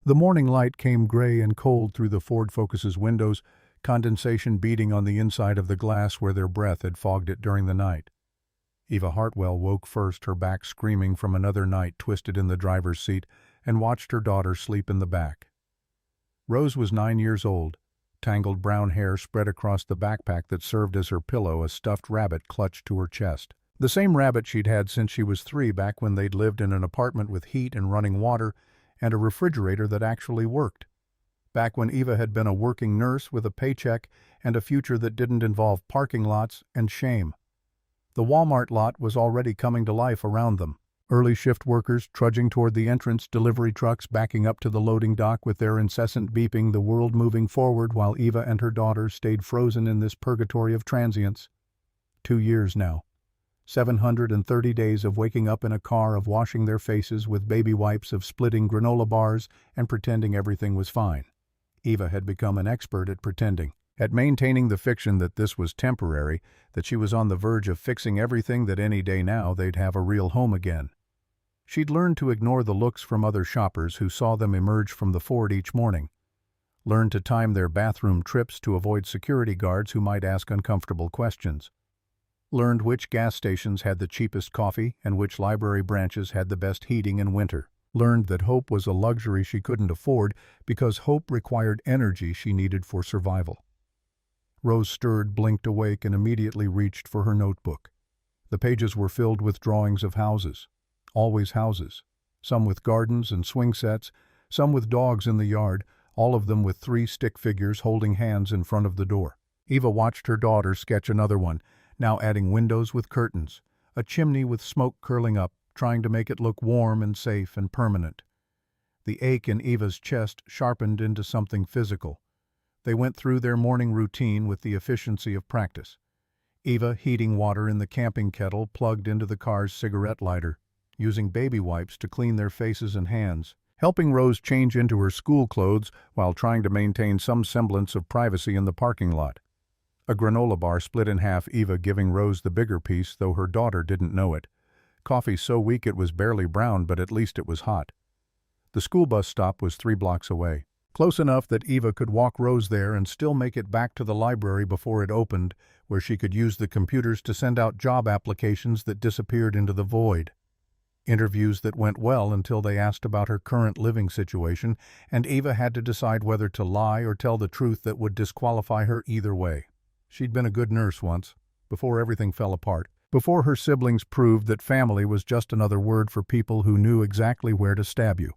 The morning light came gray and cold through the Ford Focus's windows, condensation beating on the inside of the glass where their breath had fogged it during the night. Eva Hartwell woke first, her back screaming from another night twisted in the driver's seat, and watched her daughter sleep in the back. Rose was 9 years old. Tangled brown hair spread across the backpack that served as her pillow, a stuffed rabbit clutched to her chest. The same rabbit she'd had since she was 3, back when they'd lived in an apartment with heat and running water and a refrigerator that actually worked. Back when Eva had been a working nurse with a paycheck and a future that didn't involve parking lots and shame. The Walmart lot was already coming to life around them. Early shift workers trudging toward the entrance, delivery trucks backing up to the loading dock with their incessant beeping, the world moving forward while Eva and her daughter stayed frozen in this purgatory of transience. 2 years now. 730 days of waking up in a car, of washing their faces with baby wipes, of splitting granola bars and pretending everything was fine. Eva had become an expert at pretending, at maintaining the fiction that this was temporary, that she was on the verge of fixing everything, that any day now they'd have a real home again. She'd learned to ignore the looks from other shoppers who saw them emerge from the Ford each morning. Learned to time their bathroom trips to avoid security guards who might ask uncomfortable questions. Learned which gas stations had the cheapest coffee and which library branches had the best heating in winter. Learned that hope was a luxury she couldn't afford because hope required energy she needed for survival. Rose stirred, blinked awake, and immediately reached for her notebook. The pages were filled with drawings of houses. Always houses. Some with gardens and swing sets, some with dogs in the yard, all of them with 3 stick figures holding hands in front of the door. Eva watched her daughter sketch another one, now adding windows with curtains, a chimney with smoke curling up, trying to make it look warm and safe and permanent. The ache in Eva's chest sharpened into something physical. They went through their morning routine with the efficiency of practice. Eva heating water in the camping kettle plugged into the car's cigarette lighter, using baby wipes to clean their faces and hands, helping Rose change into her school clothes while trying to maintain some semblance of privacy in the parking lot. A granola bar split in half, Eva giving Rose the bigger piece, though her daughter didn't know it. Coffee so weak it was barely brown, but at least it was hot. The school bus stop was 3 blocks away. Close enough that Eva could walk Rose there and still make it back to the library before it opened, where she could use the computers to send out job applications that disappeared into the void. Interviews that went well until they asked about her current living situation, and Eva had to decide whether to lie or tell the truth that would disqualify her either way. She'd been a good nurse once, before everything fell apart, before her siblings proved that family was just another word for people who knew exactly where to stab you.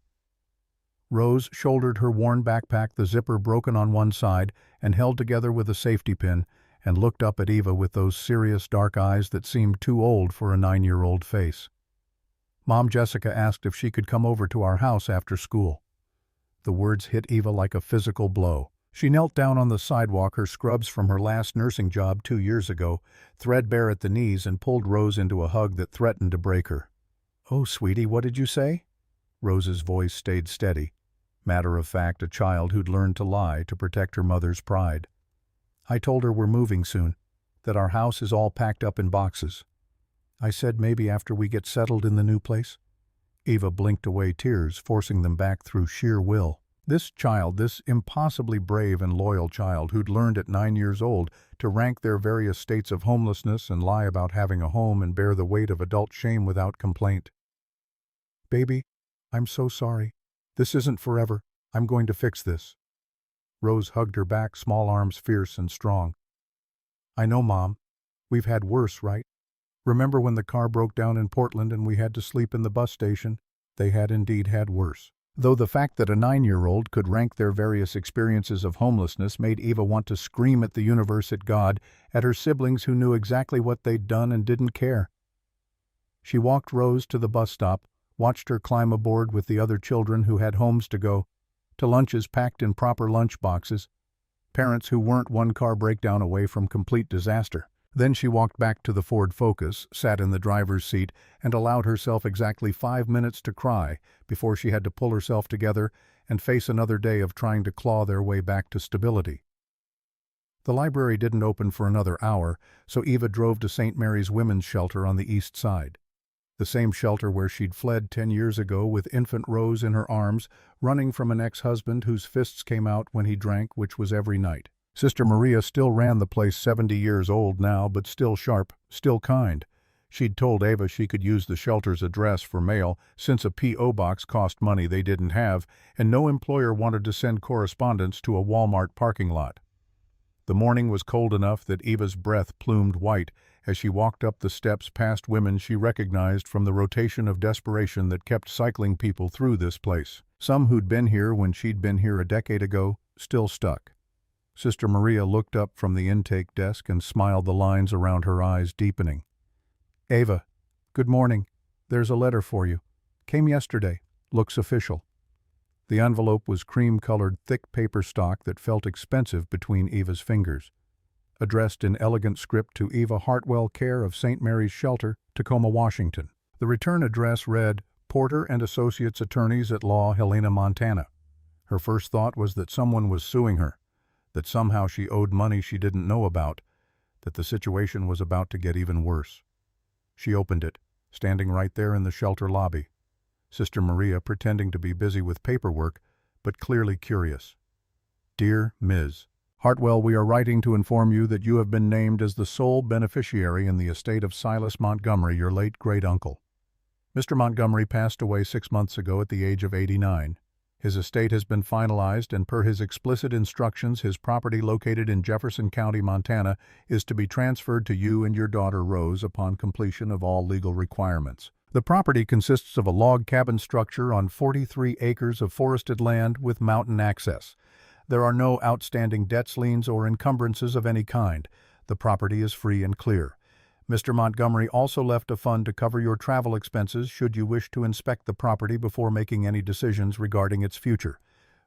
Rose shouldered her worn backpack, the zipper broken on one side and held together with a safety pin, and looked up at Eva with those serious dark eyes that seemed too old for a 9-year-old face. Mom Jessica asked if she could come over to our house after school. The words hit Eva like a physical blow. She knelt down on the sidewalk, her scrubs from her last nursing job 2 years ago, threadbare at the knees, and pulled Rose into a hug that threatened to break her. "Oh, sweetie, what did you say?" Rose's voice stayed steady. Matter of fact, a child who'd learned to lie to protect her mother's pride. "I told her we're moving soon, that our house is all packed up in boxes. I said maybe after we get settled in the new place." Eva blinked away tears, forcing them back through sheer will. This child, this impossibly brave and loyal child who'd learned at 9 years old to rank their various states of homelessness and lie about having a home and bear the weight of adult shame without complaint. "Baby, I'm so sorry. This isn't forever. I'm going to fix this." Rose hugged her back, small arms fierce and strong. "I know, Mom. We've had worse, right? Remember when the car broke down in Portland and we had to sleep in the bus station? They had indeed had worse." Though the fact that a 9-year-old could rank their various experiences of homelessness made Eva want to scream at the universe, at God, at her siblings who knew exactly what they'd done and didn't care. She walked Rose to the bus stop, watched her climb aboard with the other children who had homes to go, to lunches packed in proper lunch boxes, parents who weren't one car breakdown away from complete disaster. Then she walked back to the Ford Focus, sat in the driver's seat, and allowed herself exactly 5 minutes to cry before she had to pull herself together and face another day of trying to claw their way back to stability. The library didn't open for another hour, so Eva drove to St. Mary's Women's Shelter on the east side. The same shelter where she'd fled 10 years ago with infant Rose in her arms, running from an ex-husband whose fists came out when he drank, which was every night. Sister Maria still ran the place, 70 years old now, but still sharp, still kind. She'd told Ava she could use the shelter's address for mail, since a P.O. box cost money they didn't have, and no employer wanted to send correspondence to a Walmart parking lot. The morning was cold enough that Eva's breath plumed white as she walked up the steps past women she recognized from the rotation of desperation that kept cycling people through this place. Some who'd been here when she'd been here a decade ago, still stuck. Sister Maria looked up from the intake desk and smiled, the lines around her eyes deepening. "Ava, good morning. There's a letter for you. Came yesterday. Looks official." The envelope was cream-colored, thick paper stock that felt expensive between Eva's fingers. Addressed in elegant script to Eva Hartwell, care of St. Mary's Shelter, Tacoma, Washington. The return address read, Porter and Associates Attorneys at Law, Helena, Montana. Her first thought was that someone was suing her, that somehow she owed money she didn't know about, that the situation was about to get even worse. She opened it, standing right there in the shelter lobby. Sister Maria pretending to be busy with paperwork, but clearly curious. Dear Ms. Hartwell, we are writing to inform you that you have been named as the sole beneficiary in the estate of Silas Montgomery, your late great-uncle. Mr. Montgomery passed away 6 months ago at the age of 89. His estate has been finalized, and per his explicit instructions, his property located in Jefferson County, Montana, is to be transferred to you and your daughter Rose upon completion of all legal requirements. The property consists of a log cabin structure on 43 acres of forested land with mountain access. There are no outstanding debts, liens, or encumbrances of any kind. The property is free and clear. Mr. Montgomery also left a fund to cover your travel expenses should you wish to inspect the property before making any decisions regarding its future.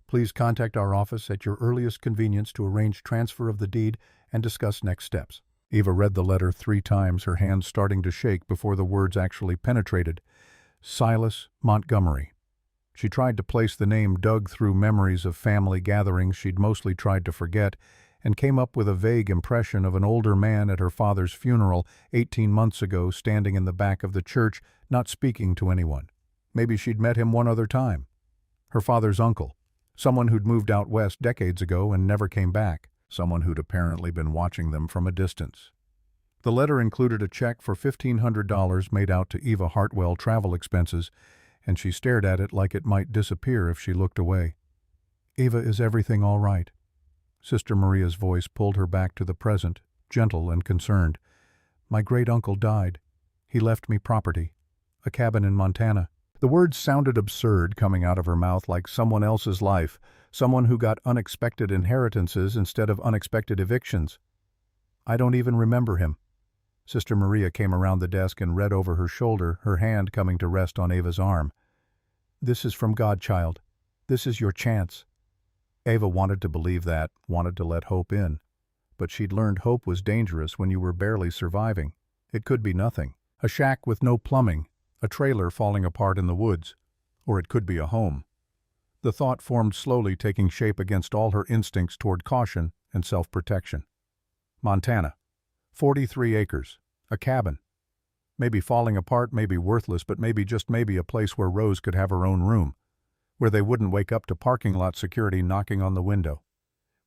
Please contact our office at your earliest convenience to arrange transfer of the deed and discuss next steps. Eva read the letter 3 times, her hands starting to shake before the words actually penetrated. Silas Montgomery. She tried to place the name dug through memories of family gatherings she'd mostly tried to forget, and came up with a vague impression of an older man at her father's funeral 18 months ago, standing in the back of the church, not speaking to anyone. Maybe she'd met him one other time. Her father's uncle, someone who'd moved out west decades ago and never came back, someone who'd apparently been watching them from a distance. The letter included a check for $1,500 made out to Eva Hartwell travel expenses, and she stared at it like it might disappear if she looked away. Eva, is everything all right? Sister Maria's voice pulled her back to the present, gentle and concerned. My great-uncle died. He left me property, a cabin in Montana. The words sounded absurd coming out of her mouth, like someone else's life, someone who got unexpected inheritances instead of unexpected evictions. I don't even remember him. Sister Maria came around the desk and read over her shoulder, her hand coming to rest on Ava's arm. This is from God, child. This is your chance. Ava wanted to believe that, wanted to let hope in. But she'd learned hope was dangerous when you were barely surviving. It could be nothing. A shack with no plumbing, a trailer falling apart in the woods, or it could be a home. The thought formed slowly, taking shape against all her instincts toward caution and self-protection. Montana. 43 acres. A cabin. Maybe falling apart, maybe worthless, but maybe, just maybe, a place where Rose could have her own room, where they wouldn't wake up to parking lot security knocking on the window,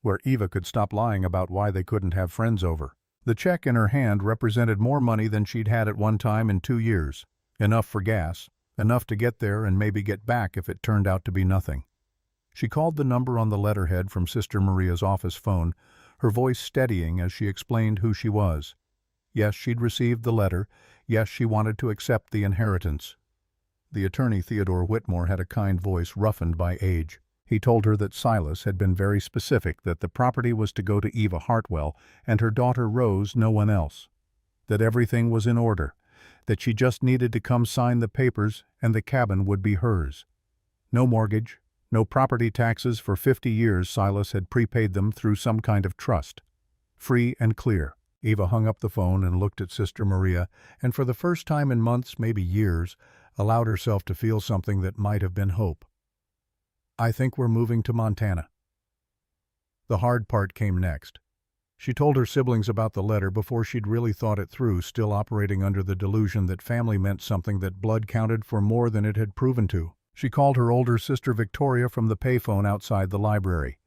where Eva could stop lying about why they couldn't have friends over. The check in her hand represented more money than she'd had at one time in 2 years. Enough for gas, enough to get there and maybe get back if it turned out to be nothing. She called the number on the letterhead from Sister Maria's office phone, her voice steadying as she explained who she was. Yes, she'd received the letter. Yes, she wanted to accept the inheritance. The attorney Theodore Whitmore had a kind voice roughened by age. He told her that Silas had been very specific, that the property was to go to Eva Hartwell and her daughter Rose, no one else. That everything was in order, that she just needed to come sign the papers and the cabin would be hers. No mortgage, no property taxes for 50 years. Silas had prepaid them through some kind of trust. Free and clear. Eva hung up the phone and looked at Sister Maria, and for the first time in months, maybe years, allowed herself to feel something that might have been hope. I think we're moving to Montana. The hard part came next. She told her siblings about the letter before she'd really thought it through, still operating under the delusion that family meant something, that blood counted for more than it had proven to. She called her older sister Victoria from the payphone outside the library.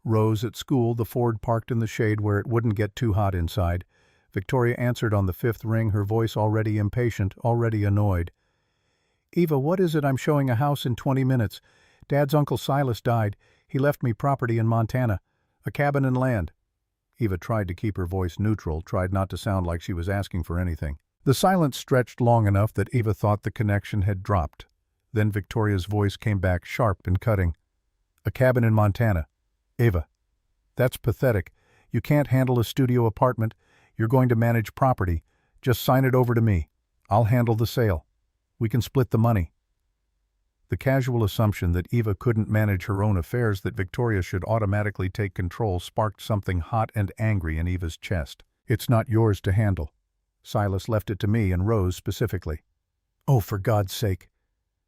Rose at school, the Ford parked in the shade where it wouldn't get too hot inside. Victoria answered on the fifth ring, her voice already impatient, already annoyed. "Eva, what is it? I'm showing a house in 20 minutes. Dad's Uncle Silas died. He left me property in Montana. A cabin and land." Eva tried to keep her voice neutral, tried not to sound like she was asking for anything. The silence stretched long enough that Eva thought the connection had dropped. Then Victoria's voice came back, sharp and cutting. "A cabin in Montana. Eva, that's pathetic. You can't handle a studio apartment. You're going to manage property. Just sign it over to me. I'll handle the sale. We can split the money." The casual assumption that Eva couldn't manage her own affairs, that Victoria should automatically take control, sparked something hot and angry in Eva's chest. "It's not yours to handle. Silas left it to me and Rose specifically." "Oh, for God's sake."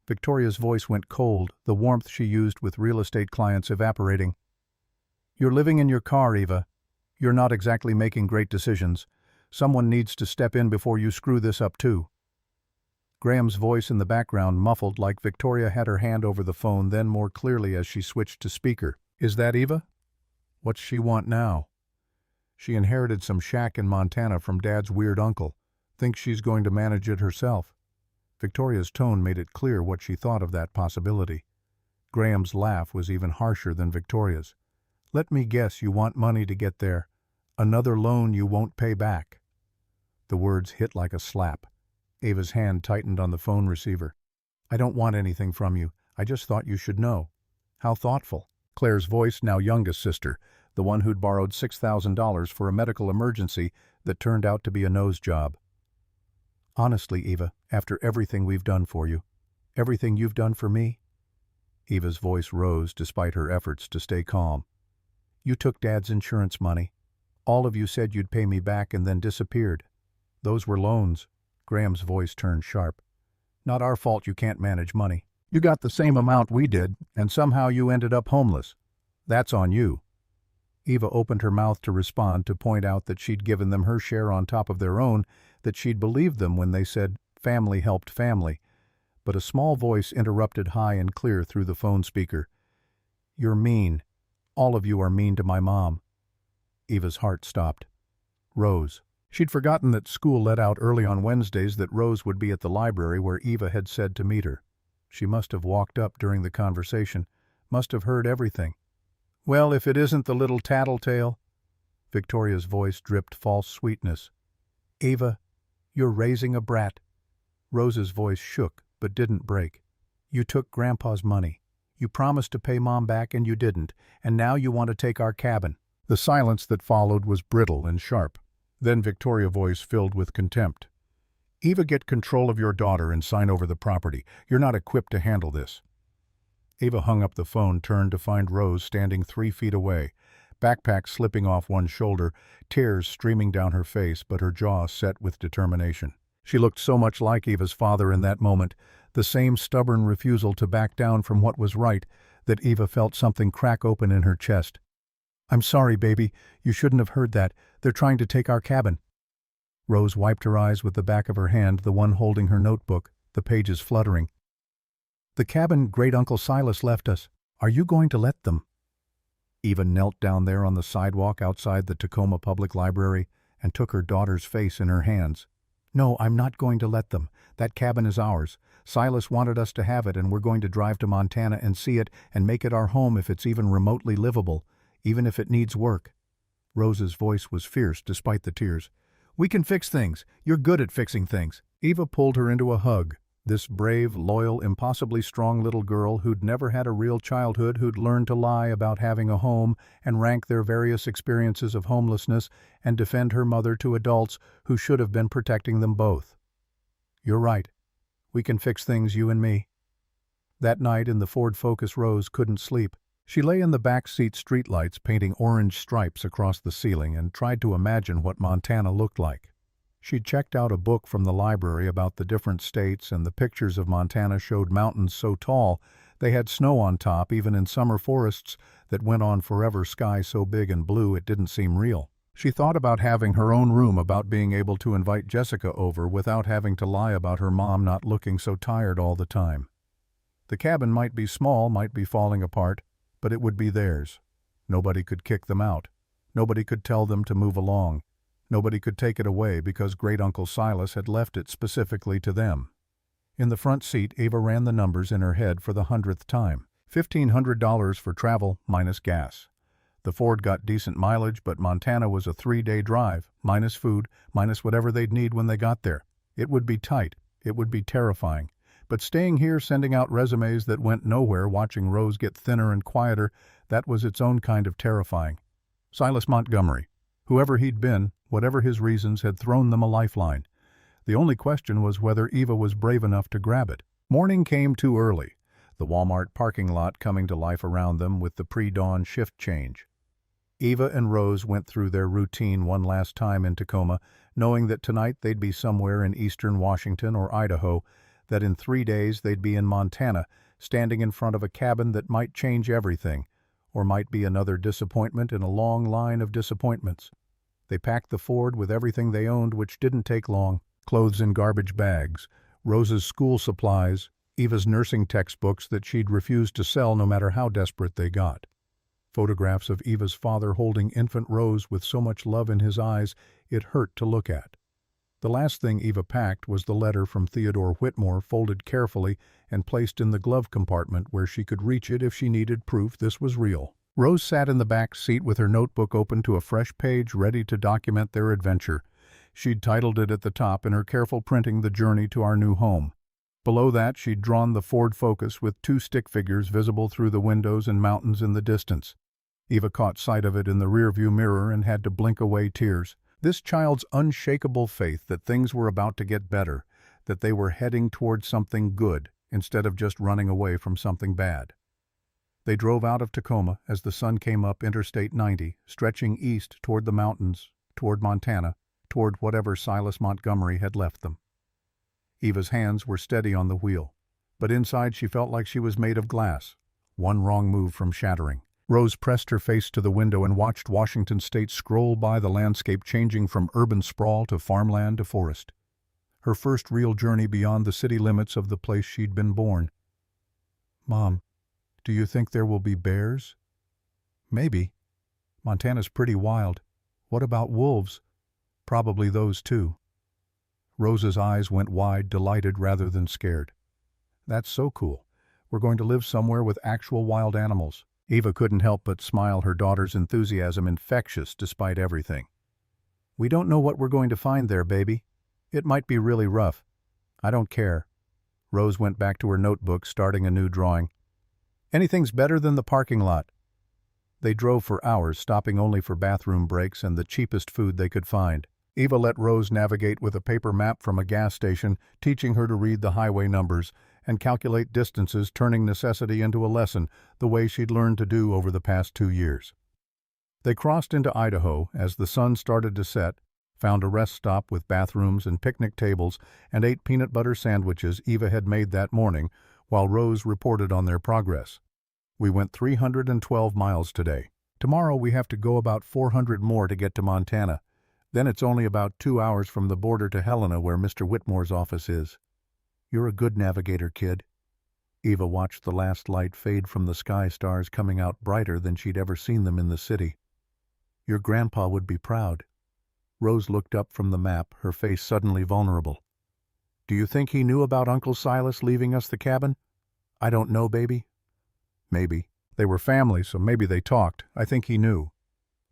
Victoria's voice went cold, the warmth she used with real estate clients evaporating. "You're living in your car, Eva. You're not exactly making great decisions. Someone needs to step in before you screw this up too." Graham's voice in the background muffled, like Victoria had her hand over the phone, then more clearly as she switched to speaker. "Is that Eva? What's she want now?" "She inherited some shack in Montana from Dad's weird uncle. Thinks she's going to manage it herself." Victoria's tone made it clear what she thought of that possibility. Graham's laugh was even harsher than Victoria's. "Let me guess, you want money to get there. Another loan you won't pay back." The words hit like a slap. Eva's hand tightened on the phone receiver. "I don't want anything from you. I just thought you should know." "How thoughtful." Claire's voice, now youngest sister, the one who'd borrowed $6,000 for a medical emergency that turned out to be a nose job. "Honestly, Eva, after everything we've done for you, everything you've done for me." Eva's voice rose despite her efforts to stay calm. "You took Dad's insurance money. All of you said you'd pay me back and then disappeared. Those were loans." Graham's voice turned sharp. "Not our fault you can't manage money. You got the same amount we did, and somehow you ended up homeless. That's on you." Eva opened her mouth to respond, to point out that she'd given them her share on top of their own, that she'd believed them when they said family helped family. But a small voice interrupted high and clear through the phone speaker. "You're mean. All of you are mean to my mom." Eva's heart stopped. Rose. She'd forgotten that school let out early on Wednesdays, that Rose would be at the library where Eva had said to meet her. She must have walked up during the conversation, must have heard everything. "Well, if it isn't the little tattletale." Victoria's voice dripped false sweetness. "Eva, you're raising a brat." Rose's voice shook, but didn't break. "You took Grandpa's money. You promised to pay Mom back and you didn't, and now you want to take our cabin." The silence that followed was brittle and sharp. Then Victoria's voice filled with contempt. "Eva, get control of your daughter and sign over the property. You're not equipped to handle this." Eva hung up the phone, turned to find Rose standing 3 feet away, backpack slipping off one shoulder, tears streaming down her face, but her jaw set with determination. She looked so much like Eva's father in that moment, the same stubborn refusal to back down from what was right, that Eva felt something crack open in her chest. "I'm sorry, baby. You shouldn't have heard that. They're trying to take our cabin." Rose wiped her eyes with the back of her hand, the one holding her notebook, the pages fluttering. "The cabin Great-Uncle Silas left us. Are you going to let them?" Eva knelt down there on the sidewalk outside the Tacoma Public Library and took her daughter's face in her hands. "No, I'm not going to let them. That cabin is ours. Silas wanted us to have it, and we're going to drive to Montana and see it and make it our home if it's even remotely livable, even if it needs work." Rose's voice was fierce despite the tears. "We can fix things. You're good at fixing things." Eva pulled her into a hug. This brave, loyal, impossibly strong little girl who'd never had a real childhood, who'd learned to lie about having a home and rank their various experiences of homelessness and defend her mother to adults who should have been protecting them both. "You're right. We can fix things, you and me." That night in the Ford Focus, Rose couldn't sleep. She lay in the back seat, streetlights painting orange stripes across the ceiling, and tried to imagine what Montana looked like. She'd checked out a book from the library about the different states, and the pictures of Montana showed mountains so tall they had snow on top, even in summer forests that went on forever, sky so big and blue it didn't seem real. She thought about having her own room, about being able to invite Jessica over without having to lie about her mom not looking so tired all the time. The cabin might be small, might be falling apart, but it would be theirs. Nobody could kick them out. Nobody could tell them to move along. Nobody could take it away because Great-Uncle Silas had left it specifically to them. In the front seat, Eva ran the numbers in her head for the 100th time. $1,500 for travel, minus gas. The Ford got decent mileage, but Montana was a 3-day drive, minus food, minus whatever they'd need when they got there. It would be tight. It would be terrifying. But staying here, sending out resumes that went nowhere, watching Rose get thinner and quieter, that was its own kind of terrifying. Silas Montgomery. Whoever he'd been, whatever his reasons, had thrown them a lifeline. The only question was whether Eva was brave enough to grab it. Morning came too early, the Walmart parking lot coming to life around them with the pre-dawn shift change. Eva and Rose went through their routine one last time in Tacoma, knowing that tonight they'd be somewhere in eastern Washington or Idaho, that in 3 days they'd be in Montana, standing in front of a cabin that might change everything, or might be another disappointment in a long line of disappointments. They packed the Ford with everything they owned, which didn't take long: clothes in garbage bags, Rose's school supplies, Eva's nursing textbooks that she'd refused to sell no matter how desperate they got. Photographs of Eva's father holding infant Rose with so much love in his eyes it hurt to look at. The last thing Eva packed was the letter from Theodore Whitmore, folded carefully and placed in the glove compartment where she could reach it if she needed proof this was real. Rose sat in the back seat with her notebook open to a fresh page, ready to document their adventure. She'd titled it at the top in her careful printing, "The Journey to Our New Home." Below that, she'd drawn the Ford Focus with 2 stick figures visible through the windows and mountains in the distance. Eva caught sight of it in the rearview mirror and had to blink away tears. This child's unshakable faith that things were about to get better, that they were heading toward something good instead of just running away from something bad. They drove out of Tacoma as the sun came up Interstate 90, stretching east toward the mountains, toward Montana, toward whatever Silas Montgomery had left them. Eva's hands were steady on the wheel, but inside she felt like she was made of glass, one wrong move from shattering. Rose pressed her face to the window and watched Washington State scroll by, the landscape changing from urban sprawl to farmland to forest. Her first real journey beyond the city limits of the place she'd been born. "Mom, do you think there will be bears?" "Maybe. Montana's pretty wild. What about wolves?" "Probably those too." Rose's eyes went wide, delighted rather than scared. "That's so cool. We're going to live somewhere with actual wild animals." Eva couldn't help but smile, her daughter's enthusiasm infectious despite everything. "We don't know what we're going to find there, baby. It might be really rough." "I don't care." Rose went back to her notebook, starting a new drawing. "Anything's better than the parking lot." They drove for hours, stopping only for bathroom breaks and the cheapest food they could find. Eva let Rose navigate with a paper map from a gas station, teaching her to read the highway numbers and calculate distances, turning necessity into a lesson, the way she'd learned to do over the past 2 years. They crossed into Idaho as the sun started to set, found a rest stop with bathrooms and picnic tables, and ate peanut butter sandwiches Eva had made that morning, while Rose reported on their progress. "We went 312 miles today. Tomorrow we have to go about 400 more to get to Montana. Then it's only about 2 hours from the border to Helena, where Mr. Whitmore's office is." "You're a good navigator, kid." Eva watched the last light fade from the sky, stars coming out brighter than she'd ever seen them in the city. "Your grandpa would be proud." Rose looked up from the map, her face suddenly vulnerable. "Do you think he knew about Uncle Silas leaving us the cabin?" "I don't know, baby." "Maybe. They were family, so maybe they talked. I think he knew."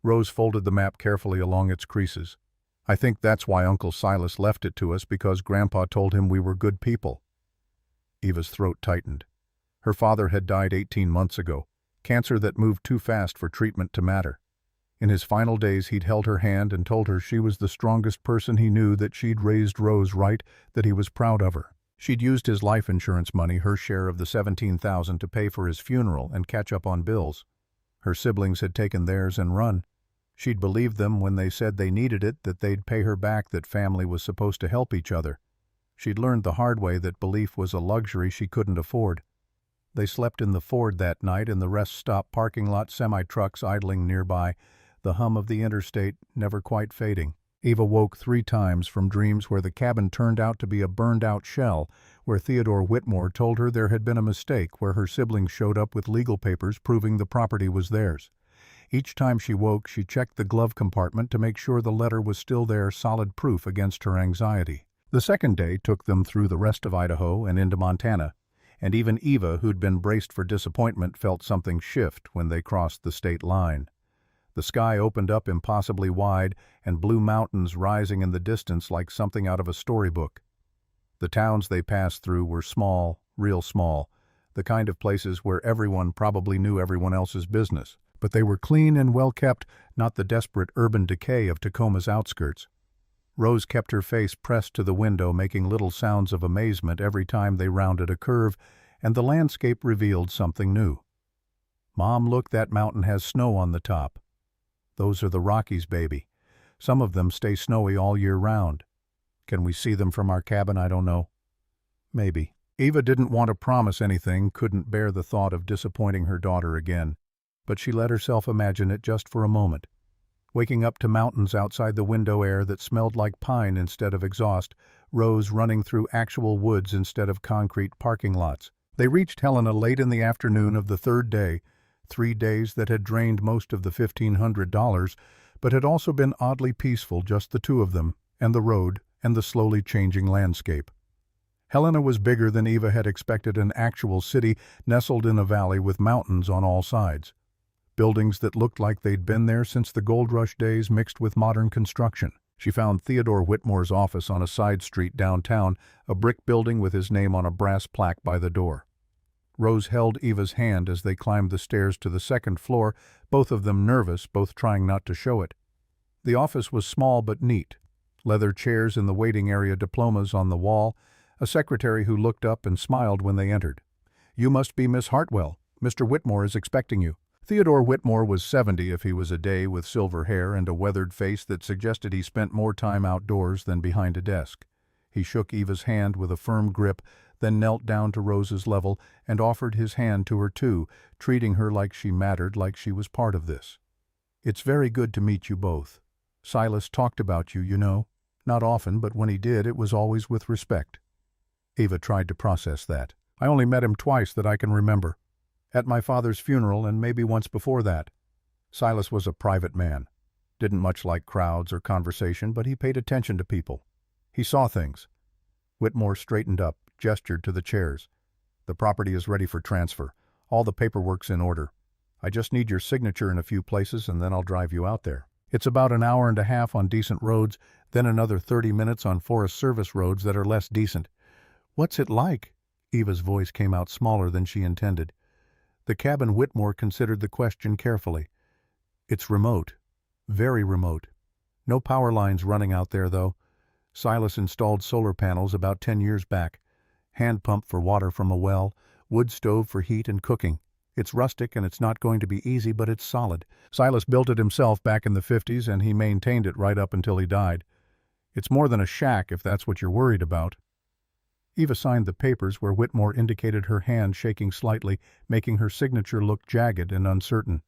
Rose folded the map carefully along its creases. "I think that's why Uncle Silas left it to us, because Grandpa told him we were good people." Eva's throat tightened. Her father had died 18 months ago, cancer that moved too fast for treatment to matter. In his final days he'd held her hand and told her she was the strongest person he knew, that she'd raised Rose right, that he was proud of her. She'd used his life insurance money, her share of the $17,000, to pay for his funeral and catch up on bills. Her siblings had taken theirs and run. She'd believed them when they said they needed it, that they'd pay her back, that family was supposed to help each other. She'd learned the hard way that belief was a luxury she couldn't afford. They slept in the Ford that night in the rest stop parking lot, semi-trucks idling nearby, the hum of the interstate never quite fading. Eva woke 3 times from dreams where the cabin turned out to be a burned-out shell, where Theodore Whitmore told her there had been a mistake, where her siblings showed up with legal papers proving the property was theirs. Each time she woke, she checked the glove compartment to make sure the letter was still there, solid proof against her anxiety. The second day took them through the rest of Idaho and into Montana, and even Eva, who'd been braced for disappointment, felt something shift when they crossed the state line. The sky opened up impossibly wide, and blue mountains rising in the distance like something out of a storybook. The towns they passed through were small, real small, the kind of places where everyone probably knew everyone else's business. But they were clean and well-kept, not the desperate urban decay of Tacoma's outskirts. Rose kept her face pressed to the window, making little sounds of amazement every time they rounded a curve, and the landscape revealed something new. "Mom, look, that mountain has snow on the top." "Those are the Rockies, baby. Some of them stay snowy all year round." "Can we see them from our cabin? I don't know." "Maybe." Eva didn't want to promise anything, couldn't bear the thought of disappointing her daughter again, but she let herself imagine it just for a moment. Waking up to mountains outside the window, air that smelled like pine instead of exhaust, Rose running through actual woods instead of concrete parking lots. They reached Helena late in the afternoon of the third day, 3 days that had drained most of the $1,500, but had also been oddly peaceful, just the two of them, and the road, and the slowly changing landscape. Helena was bigger than Eva had expected, an actual city nestled in a valley with mountains on all sides. Buildings that looked like they'd been there since the gold rush days mixed with modern construction. She found Theodore Whitmore's office on a side street downtown, a brick building with his name on a brass plaque by the door. Rose held Eva's hand as they climbed the stairs to the second floor, both of them nervous, both trying not to show it. The office was small but neat. Leather chairs in the waiting area, diplomas on the wall, a secretary who looked up and smiled when they entered. "You must be Miss Hartwell. Mr. Whitmore is expecting you." Theodore Whitmore was 70 if he was a day, with silver hair and a weathered face that suggested he spent more time outdoors than behind a desk. He shook Eva's hand with a firm grip, then knelt down to Rose's level and offered his hand to her too, treating her like she mattered, like she was part of this. "It's very good to meet you both. Silas talked about you, you know. Not often, but when he did, it was always with respect." Eva tried to process that. "I only met him twice that I can remember. At my father's funeral and maybe once before that. Silas was a private man. Didn't much like crowds or conversation, but he paid attention to people. He saw things." Whitmore straightened up, gestured to the chairs. "The property is ready for transfer. All the paperwork's in order. I just need your signature in a few places and then I'll drive you out there. It's about an hour and a half on decent roads, then another 30 minutes on Forest Service roads that are less decent." "What's it like?" Eva's voice came out smaller than she intended. The cabin. Whitmore considered the question carefully. "It's remote. Very remote. No power lines running out there, though. Silas installed solar panels about 10 years back. Hand pump for water from a well, wood stove for heat and cooking. It's rustic and it's not going to be easy, but it's solid. Silas built it himself back in the 50s and he maintained it right up until he died. It's more than a shack if that's what you're worried about." Eva signed the papers where Whitmore indicated, her hand shaking slightly, making her signature look jagged and uncertain.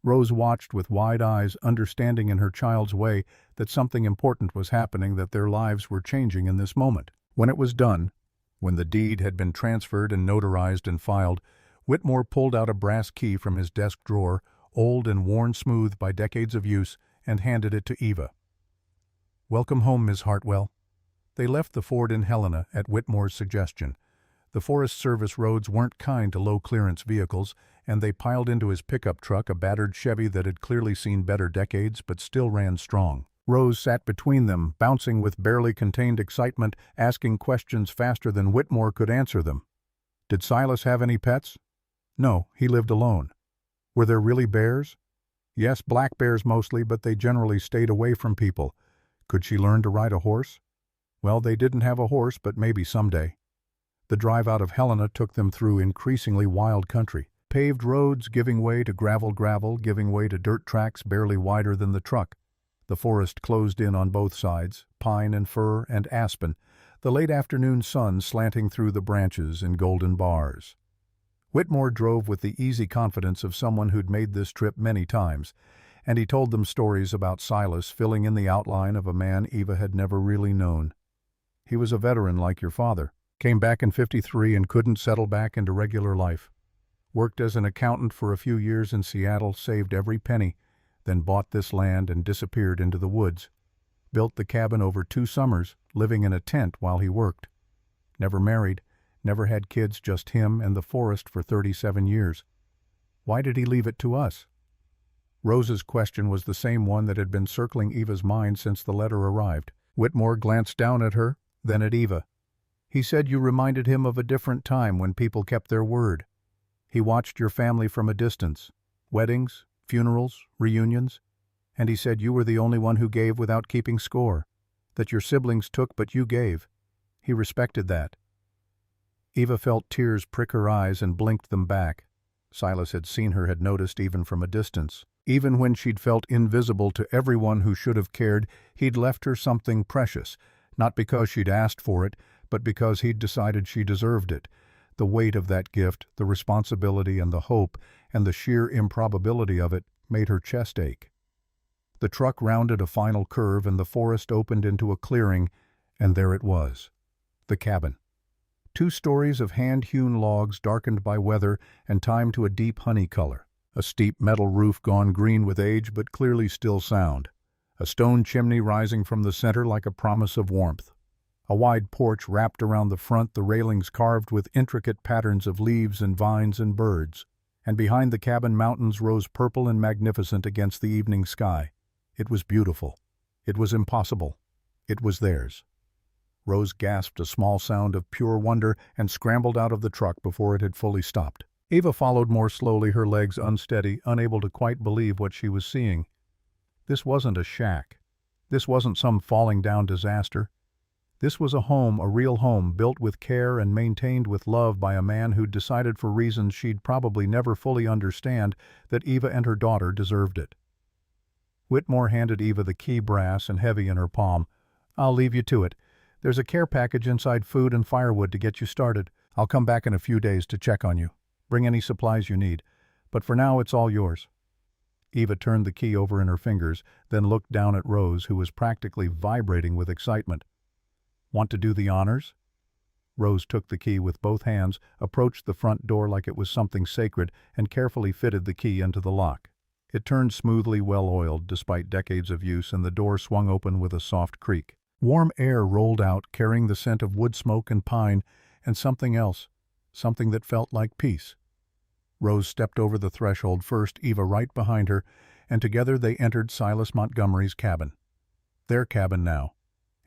Rose watched with wide eyes, understanding in her child's way that something important was happening, that their lives were changing in this moment. When it was done, when the deed had been transferred and notarized and filed, Whitmore pulled out a brass key from his desk drawer, old and worn smooth by decades of use, and handed it to Eva. "Welcome home, Miss Hartwell." They left the Ford in Helena at Whitmore's suggestion. The Forest Service roads weren't kind to low-clearance vehicles, and they piled into his pickup truck, a battered Chevy that had clearly seen better decades but still ran strong. Rose sat between them, bouncing with barely contained excitement, asking questions faster than Whitmore could answer them. Did Silas have any pets? No, he lived alone. Were there really bears? Yes, black bears mostly, but they generally stayed away from people. Could she learn to ride a horse? Well, they didn't have a horse, but maybe someday. The drive out of Helena took them through increasingly wild country. Paved roads giving way to gravel, giving way to dirt tracks barely wider than the truck. The forest closed in on both sides, pine and fir and aspen, the late afternoon sun slanting through the branches in golden bars. Whitmore drove with the easy confidence of someone who'd made this trip many times, and he told them stories about Silas, filling in the outline of a man Eva had never really known. He was a veteran like your father, came back in '53 and couldn't settle back into regular life. Worked as an accountant for a few years in Seattle, saved every penny, then bought this land and disappeared into the woods. Built the cabin over 2 summers, living in a tent while he worked. Never married, never had kids, just him and the forest for 37 years. Why did he leave it to us? Rose's question was the same one that had been circling Eva's mind since the letter arrived. Whitmore glanced down at her, then at Eva. He said you reminded him of a different time when people kept their word. He watched your family from a distance. Weddings, funerals, reunions. And he said you were the only one who gave without keeping score. That your siblings took but you gave. He respected that. Eva felt tears prick her eyes and blinked them back. Silas had seen her, had noticed even from a distance. Even when she'd felt invisible to everyone who should have cared, he'd left her something precious, not because she'd asked for it, but because he'd decided she deserved it. The weight of that gift, the responsibility and the hope, and the sheer improbability of it made her chest ache. The truck rounded a final curve and the forest opened into a clearing, and there it was. The cabin. 2 stories of hand-hewn logs darkened by weather and time to a deep honey color. A steep metal roof gone green with age but clearly still sound. A stone chimney rising from the center like a promise of warmth. A wide porch wrapped around the front, the railings carved with intricate patterns of leaves and vines and birds. And behind the cabin mountains rose purple and magnificent against the evening sky. It was beautiful. It was impossible. It was theirs. Rose gasped a small sound of pure wonder and scrambled out of the truck before it had fully stopped. Eva followed more slowly, her legs unsteady, unable to quite believe what she was seeing. This wasn't a shack. This wasn't some falling down disaster. This was a home, a real home, built with care and maintained with love by a man who'd decided for reasons she'd probably never fully understand that Eva and her daughter deserved it. Whitmore handed Eva the key, brass and heavy in her palm. I'll leave you to it. There's a care package inside, food and firewood to get you started. I'll come back in a few days to check on you. Bring any supplies you need. But for now, it's all yours. Eva turned the key over in her fingers, then looked down at Rose, who was practically vibrating with excitement. Want to do the honors? Rose took the key with both hands, approached the front door like it was something sacred, and carefully fitted the key into the lock. It turned smoothly, well-oiled, despite decades of use, and the door swung open with a soft creak. Warm air rolled out, carrying the scent of wood smoke and pine, and something else, something that felt like peace. Rose stepped over the threshold first, Eva right behind her, and together they entered Silas Montgomery's cabin. Their cabin now.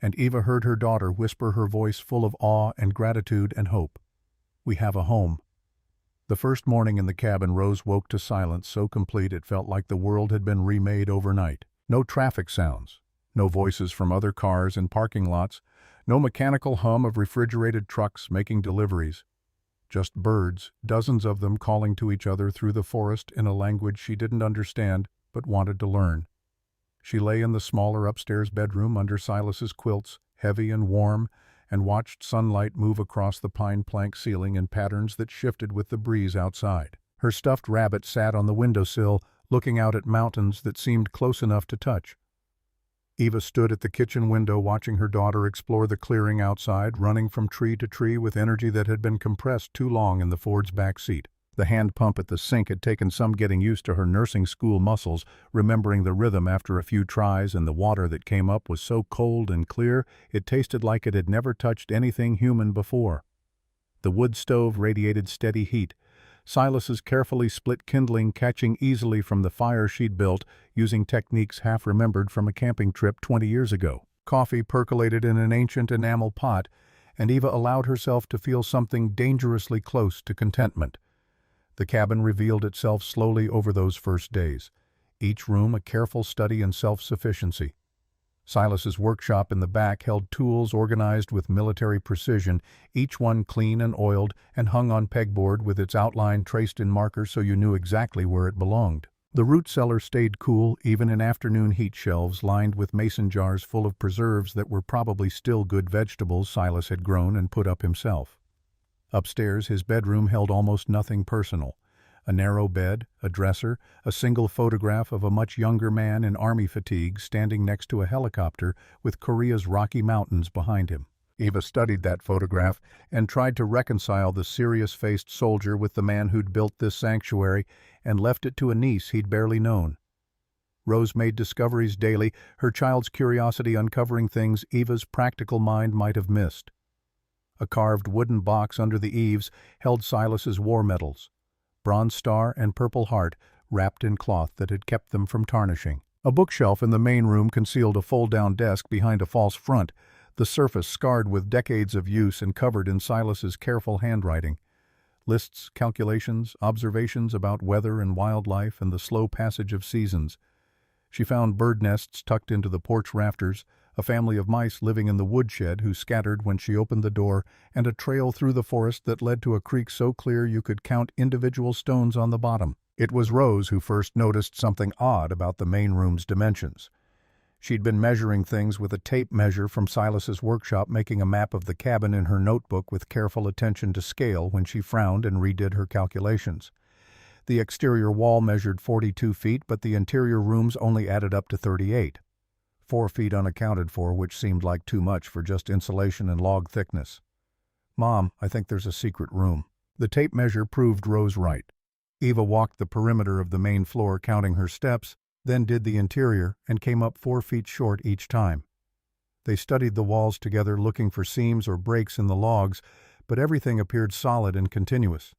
And Eva heard her daughter whisper, her voice full of awe and gratitude and hope. We have a home. The first morning in the cabin, Rose woke to silence so complete it felt like the world had been remade overnight. No traffic sounds, no voices from other cars in parking lots, no mechanical hum of refrigerated trucks making deliveries. Just birds, dozens of them calling to each other through the forest in a language she didn't understand but wanted to learn. She lay in the smaller upstairs bedroom under Silas's quilts, heavy and warm, and watched sunlight move across the pine plank ceiling in patterns that shifted with the breeze outside. Her stuffed rabbit sat on the windowsill, looking out at mountains that seemed close enough to touch. Eva stood at the kitchen window watching her daughter explore the clearing outside, running from tree to tree with energy that had been compressed too long in the Ford's back seat. The hand pump at the sink had taken some getting used to her nursing school muscles, remembering the rhythm after a few tries, and the water that came up was so cold and clear it tasted like it had never touched anything human before. The wood stove radiated steady heat, Silas's carefully split kindling catching easily from the fire she'd built, using techniques half-remembered from a camping trip 20 years ago. Coffee percolated in an ancient enamel pot, and Eva allowed herself to feel something dangerously close to contentment. The cabin revealed itself slowly over those first days, each room a careful study in self-sufficiency. Silas's workshop in the back held tools organized with military precision, each one clean and oiled and hung on pegboard with its outline traced in marker so you knew exactly where it belonged. The root cellar stayed cool even in afternoon heat, shelves lined with mason jars full of preserves that were probably still good vegetables Silas had grown and put up himself. Upstairs, his bedroom held almost nothing personal. A narrow bed, a dresser, a single photograph of a much younger man in army fatigues standing next to a helicopter with Korea's Rocky Mountains behind him. Eva studied that photograph and tried to reconcile the serious-faced soldier with the man who'd built this sanctuary and left it to a niece he'd barely known. Rose made discoveries daily, her child's curiosity uncovering things Eva's practical mind might have missed. A carved wooden box under the eaves held Silas's war medals, Bronze Star and Purple Heart, wrapped in cloth that had kept them from tarnishing. A bookshelf in the main room concealed a fold-down desk behind a false front, the surface scarred with decades of use and covered in Silas's careful handwriting. Lists, calculations, observations about weather and wildlife and the slow passage of seasons. She found bird nests tucked into the porch rafters, a family of mice living in the woodshed who scattered when she opened the door, and a trail through the forest that led to a creek so clear you could count individual stones on the bottom. It was Rose who first noticed something odd about the main room's dimensions. She'd been measuring things with a tape measure from Silas's workshop, making a map of the cabin in her notebook with careful attention to scale when she frowned and redid her calculations. The exterior wall measured 42 feet, but the interior rooms only added up to 38. 4 feet unaccounted for, which seemed like too much for just insulation and log thickness. "Mom, I think there's a secret room." The tape measure proved Rose right. Eva walked the perimeter of the main floor, counting her steps, then did the interior, and came up 4 feet short each time. They studied the walls together, looking for seams or breaks in the logs, but everything appeared solid and continuous.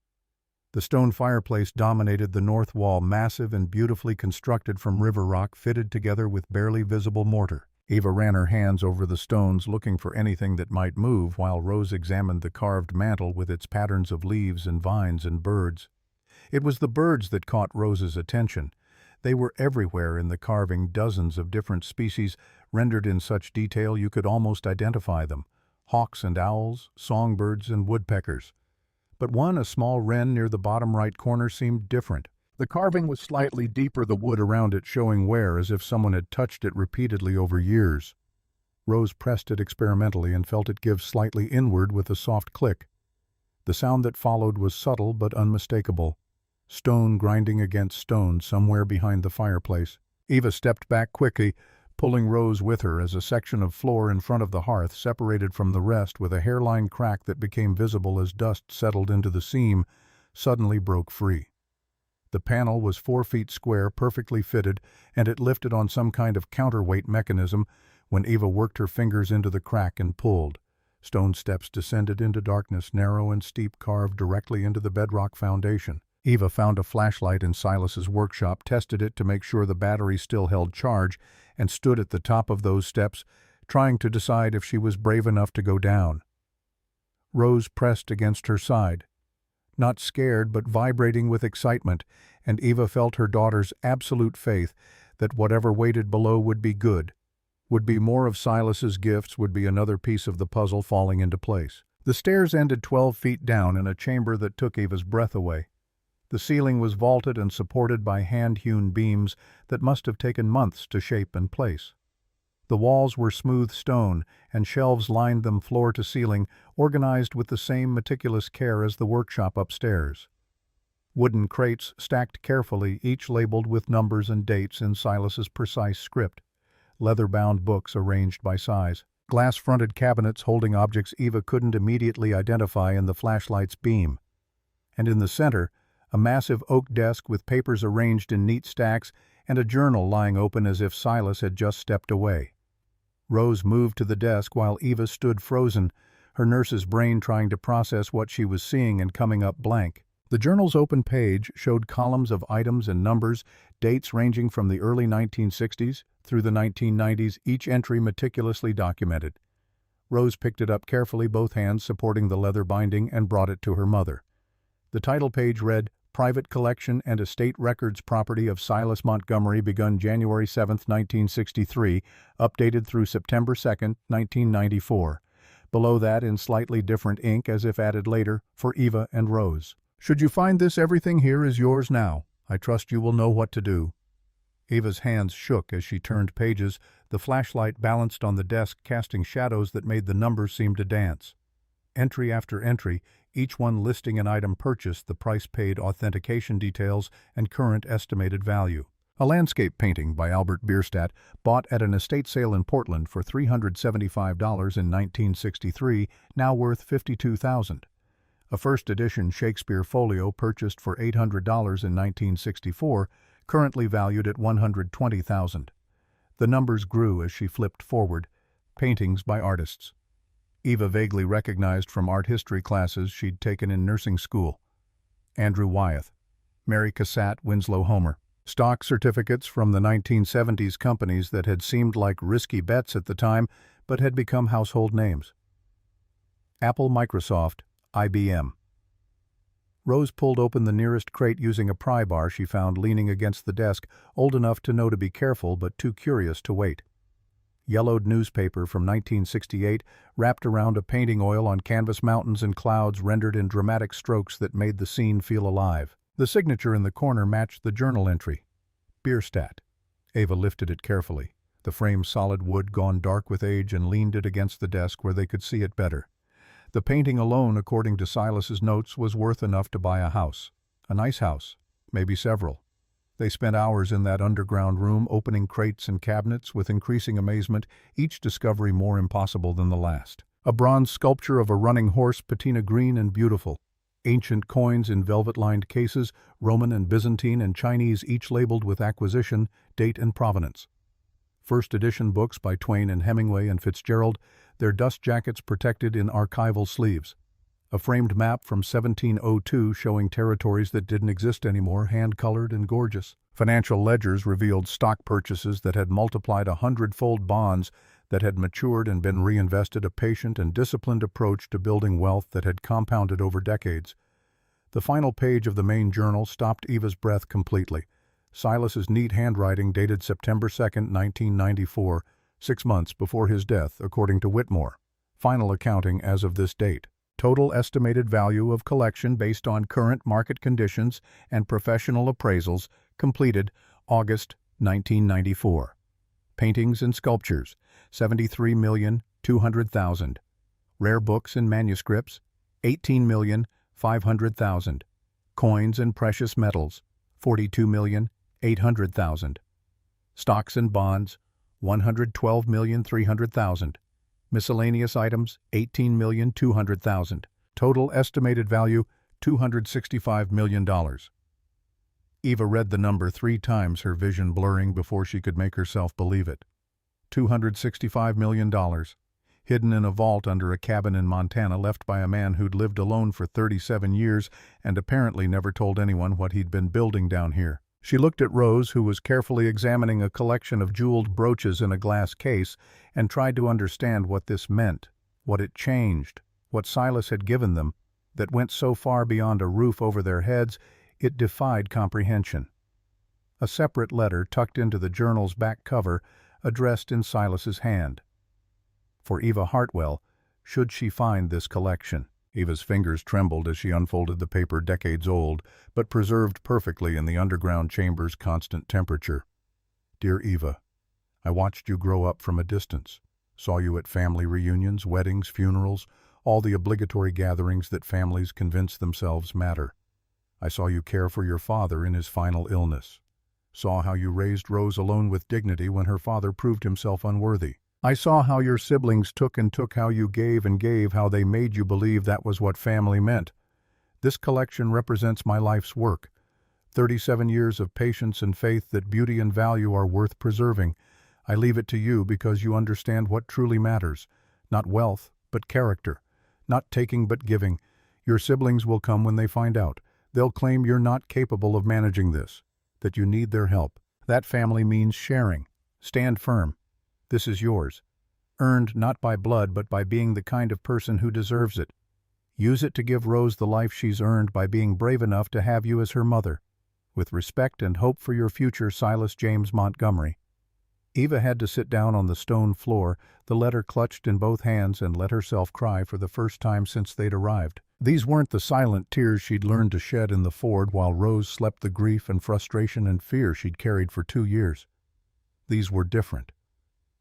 The stone fireplace dominated the north wall, massive and beautifully constructed from river rock, fitted together with barely visible mortar. Eva ran her hands over the stones, looking for anything that might move, while Rose examined the carved mantel with its patterns of leaves and vines and birds. It was the birds that caught Rose's attention. They were everywhere in the carving, dozens of different species, rendered in such detail you could almost identify them. Hawks and owls, songbirds and woodpeckers. But one, a small wren near the bottom right corner, seemed different. The carving was slightly deeper, the wood around it showing wear, as if someone had touched it repeatedly over years. Rose pressed it experimentally and felt it give slightly inward with a soft click. The sound that followed was subtle but unmistakable. Stone grinding against stone somewhere behind the fireplace. Eva stepped back quickly, pulling Rose with her as a section of floor in front of the hearth separated from the rest with a hairline crack that became visible as dust settled into the seam, suddenly broke free. The panel was 4 feet square, perfectly fitted, and it lifted on some kind of counterweight mechanism when Eva worked her fingers into the crack and pulled. Stone steps descended into darkness, narrow and steep, carved directly into the bedrock foundation. Eva found a flashlight in Silas's workshop, tested it to make sure the battery still held charge, and stood at the top of those steps, trying to decide if she was brave enough to go down. Rose pressed against her side, not scared but vibrating with excitement, and Eva felt her daughter's absolute faith that whatever waited below would be good, would be more of Silas's gifts, would be another piece of the puzzle falling into place. The stairs ended 12 feet down in a chamber that took Eva's breath away. The ceiling was vaulted and supported by hand-hewn beams that must have taken months to shape and place. The walls were smooth stone, and shelves lined them floor to ceiling, organized with the same meticulous care as the workshop upstairs. Wooden crates stacked carefully, each labeled with numbers and dates in Silas's precise script. Leather-bound books arranged by size. Glass-fronted cabinets holding objects Eva couldn't immediately identify in the flashlight's beam. And in the center, a massive oak desk with papers arranged in neat stacks and a journal lying open as if Silas had just stepped away. Rose moved to the desk while Eva stood frozen, her nurse's brain trying to process what she was seeing and coming up blank. The journal's open page showed columns of items and numbers, dates ranging from the early 1960s through the 1990s, each entry meticulously documented. Rose picked it up carefully, both hands supporting the leather binding, and brought it to her mother. The title page read, "Private Collection and Estate Records Property of Silas Montgomery, begun January 7, 1963, updated through September 2, 1994. Below that, in slightly different ink, as if added later, for Eva and Rose. "Should you find this, everything here is yours now. I trust you will know what to do." Eva's hands shook as she turned pages, the flashlight balanced on the desk, casting shadows that made the numbers seem to dance. entry after entry, each one listing an item purchased, the price paid, authentication details, and current estimated value. A landscape painting by Albert Bierstadt, bought at an estate sale in Portland for $375 in 1963, now worth $52,000. A first edition Shakespeare folio purchased for $800 in 1964, currently valued at $120,000. The numbers grew as she flipped forward. Paintings by artists Eva vaguely recognized from art history classes she'd taken in nursing school. Andrew Wyeth, Mary Cassatt, Winslow Homer. Stock certificates from the 1970s companies that had seemed like risky bets at the time but had become household names. Apple, Microsoft, IBM. Rose pulled open the nearest crate using a pry bar she found leaning against the desk, old enough to know to be careful but too curious to wait. Yellowed newspaper from 1968, wrapped around a painting oil on canvas, mountains and clouds rendered in dramatic strokes that made the scene feel alive. The signature in the corner matched the journal entry. Bierstadt. Eva lifted it carefully, the frame solid wood gone dark with age, and leaned it against the desk where they could see it better. The painting alone, according to Silas's notes, was worth enough to buy a house. A nice house, maybe several. They spent hours in that underground room, opening crates and cabinets with increasing amazement, each discovery more impossible than the last. A bronze sculpture of a running horse, patina green and beautiful. Ancient coins in velvet-lined cases, Roman and Byzantine and Chinese, each labeled with acquisition, date and provenance. First edition books by Twain and Hemingway and Fitzgerald, their dust jackets protected in archival sleeves. A framed map from 1702 showing territories that didn't exist anymore, hand-colored and gorgeous. Financial ledgers revealed stock purchases that had multiplied 100-fold, bonds that had matured and been reinvested, a patient and disciplined approach to building wealth that had compounded over decades. The final page of the main journal stopped Eva's breath completely. Silas's neat handwriting, dated September 2, 1994, 6 months before his death, according to Whitmore. Final accounting as of this date. Total estimated value of collection based on current market conditions and professional appraisals, completed August 1994. Paintings and sculptures, $73,200,000. Rare books and manuscripts, $18,500,000. Coins and precious metals, $42,800,000. Stocks and bonds, $112,300,000. Miscellaneous items, $18,200,000. Total estimated value, $265 million. Eva read the number 3 times, her vision blurring before she could make herself believe it. $265 million, hidden in a vault under a cabin in Montana left by a man who'd lived alone for 37 years and apparently never told anyone what he'd been building down here. She looked at Rose, who was carefully examining a collection of jeweled brooches in a glass case, and tried to understand what this meant, what it changed, what Silas had given them, that went so far beyond a roof over their heads it defied comprehension. A separate letter tucked into the journal's back cover, addressed in Silas's hand. For Eva Hartwell, should she find this collection. Eva's fingers trembled as she unfolded the paper, decades old, but preserved perfectly in the underground chamber's constant temperature. Dear Eva, I watched you grow up from a distance, saw you at family reunions, weddings, funerals, all the obligatory gatherings that families convince themselves matter. I saw you care for your father in his final illness. Saw how you raised Rose alone with dignity when her father proved himself unworthy. I saw how your siblings took and took, how you gave and gave, how they made you believe that was what family meant. This collection represents my life's work. 37 years of patience and faith that beauty and value are worth preserving. I leave it to you because you understand what truly matters. Not wealth, but character. Not taking, but giving. Your siblings will come when they find out. They'll claim you're not capable of managing this, that you need their help. That family means sharing. Stand firm. This is yours. Earned not by blood, but by being the kind of person who deserves it. Use it to give Rose the life she's earned by being brave enough to have you as her mother. With respect and hope for your future, Silas James Montgomery. Eva had to sit down on the stone floor, the letter clutched in both hands, and let herself cry for the first time since they'd arrived. These weren't the silent tears she'd learned to shed in the Ford while Rose slept the grief and frustration and fear she'd carried for 2 years. These were different.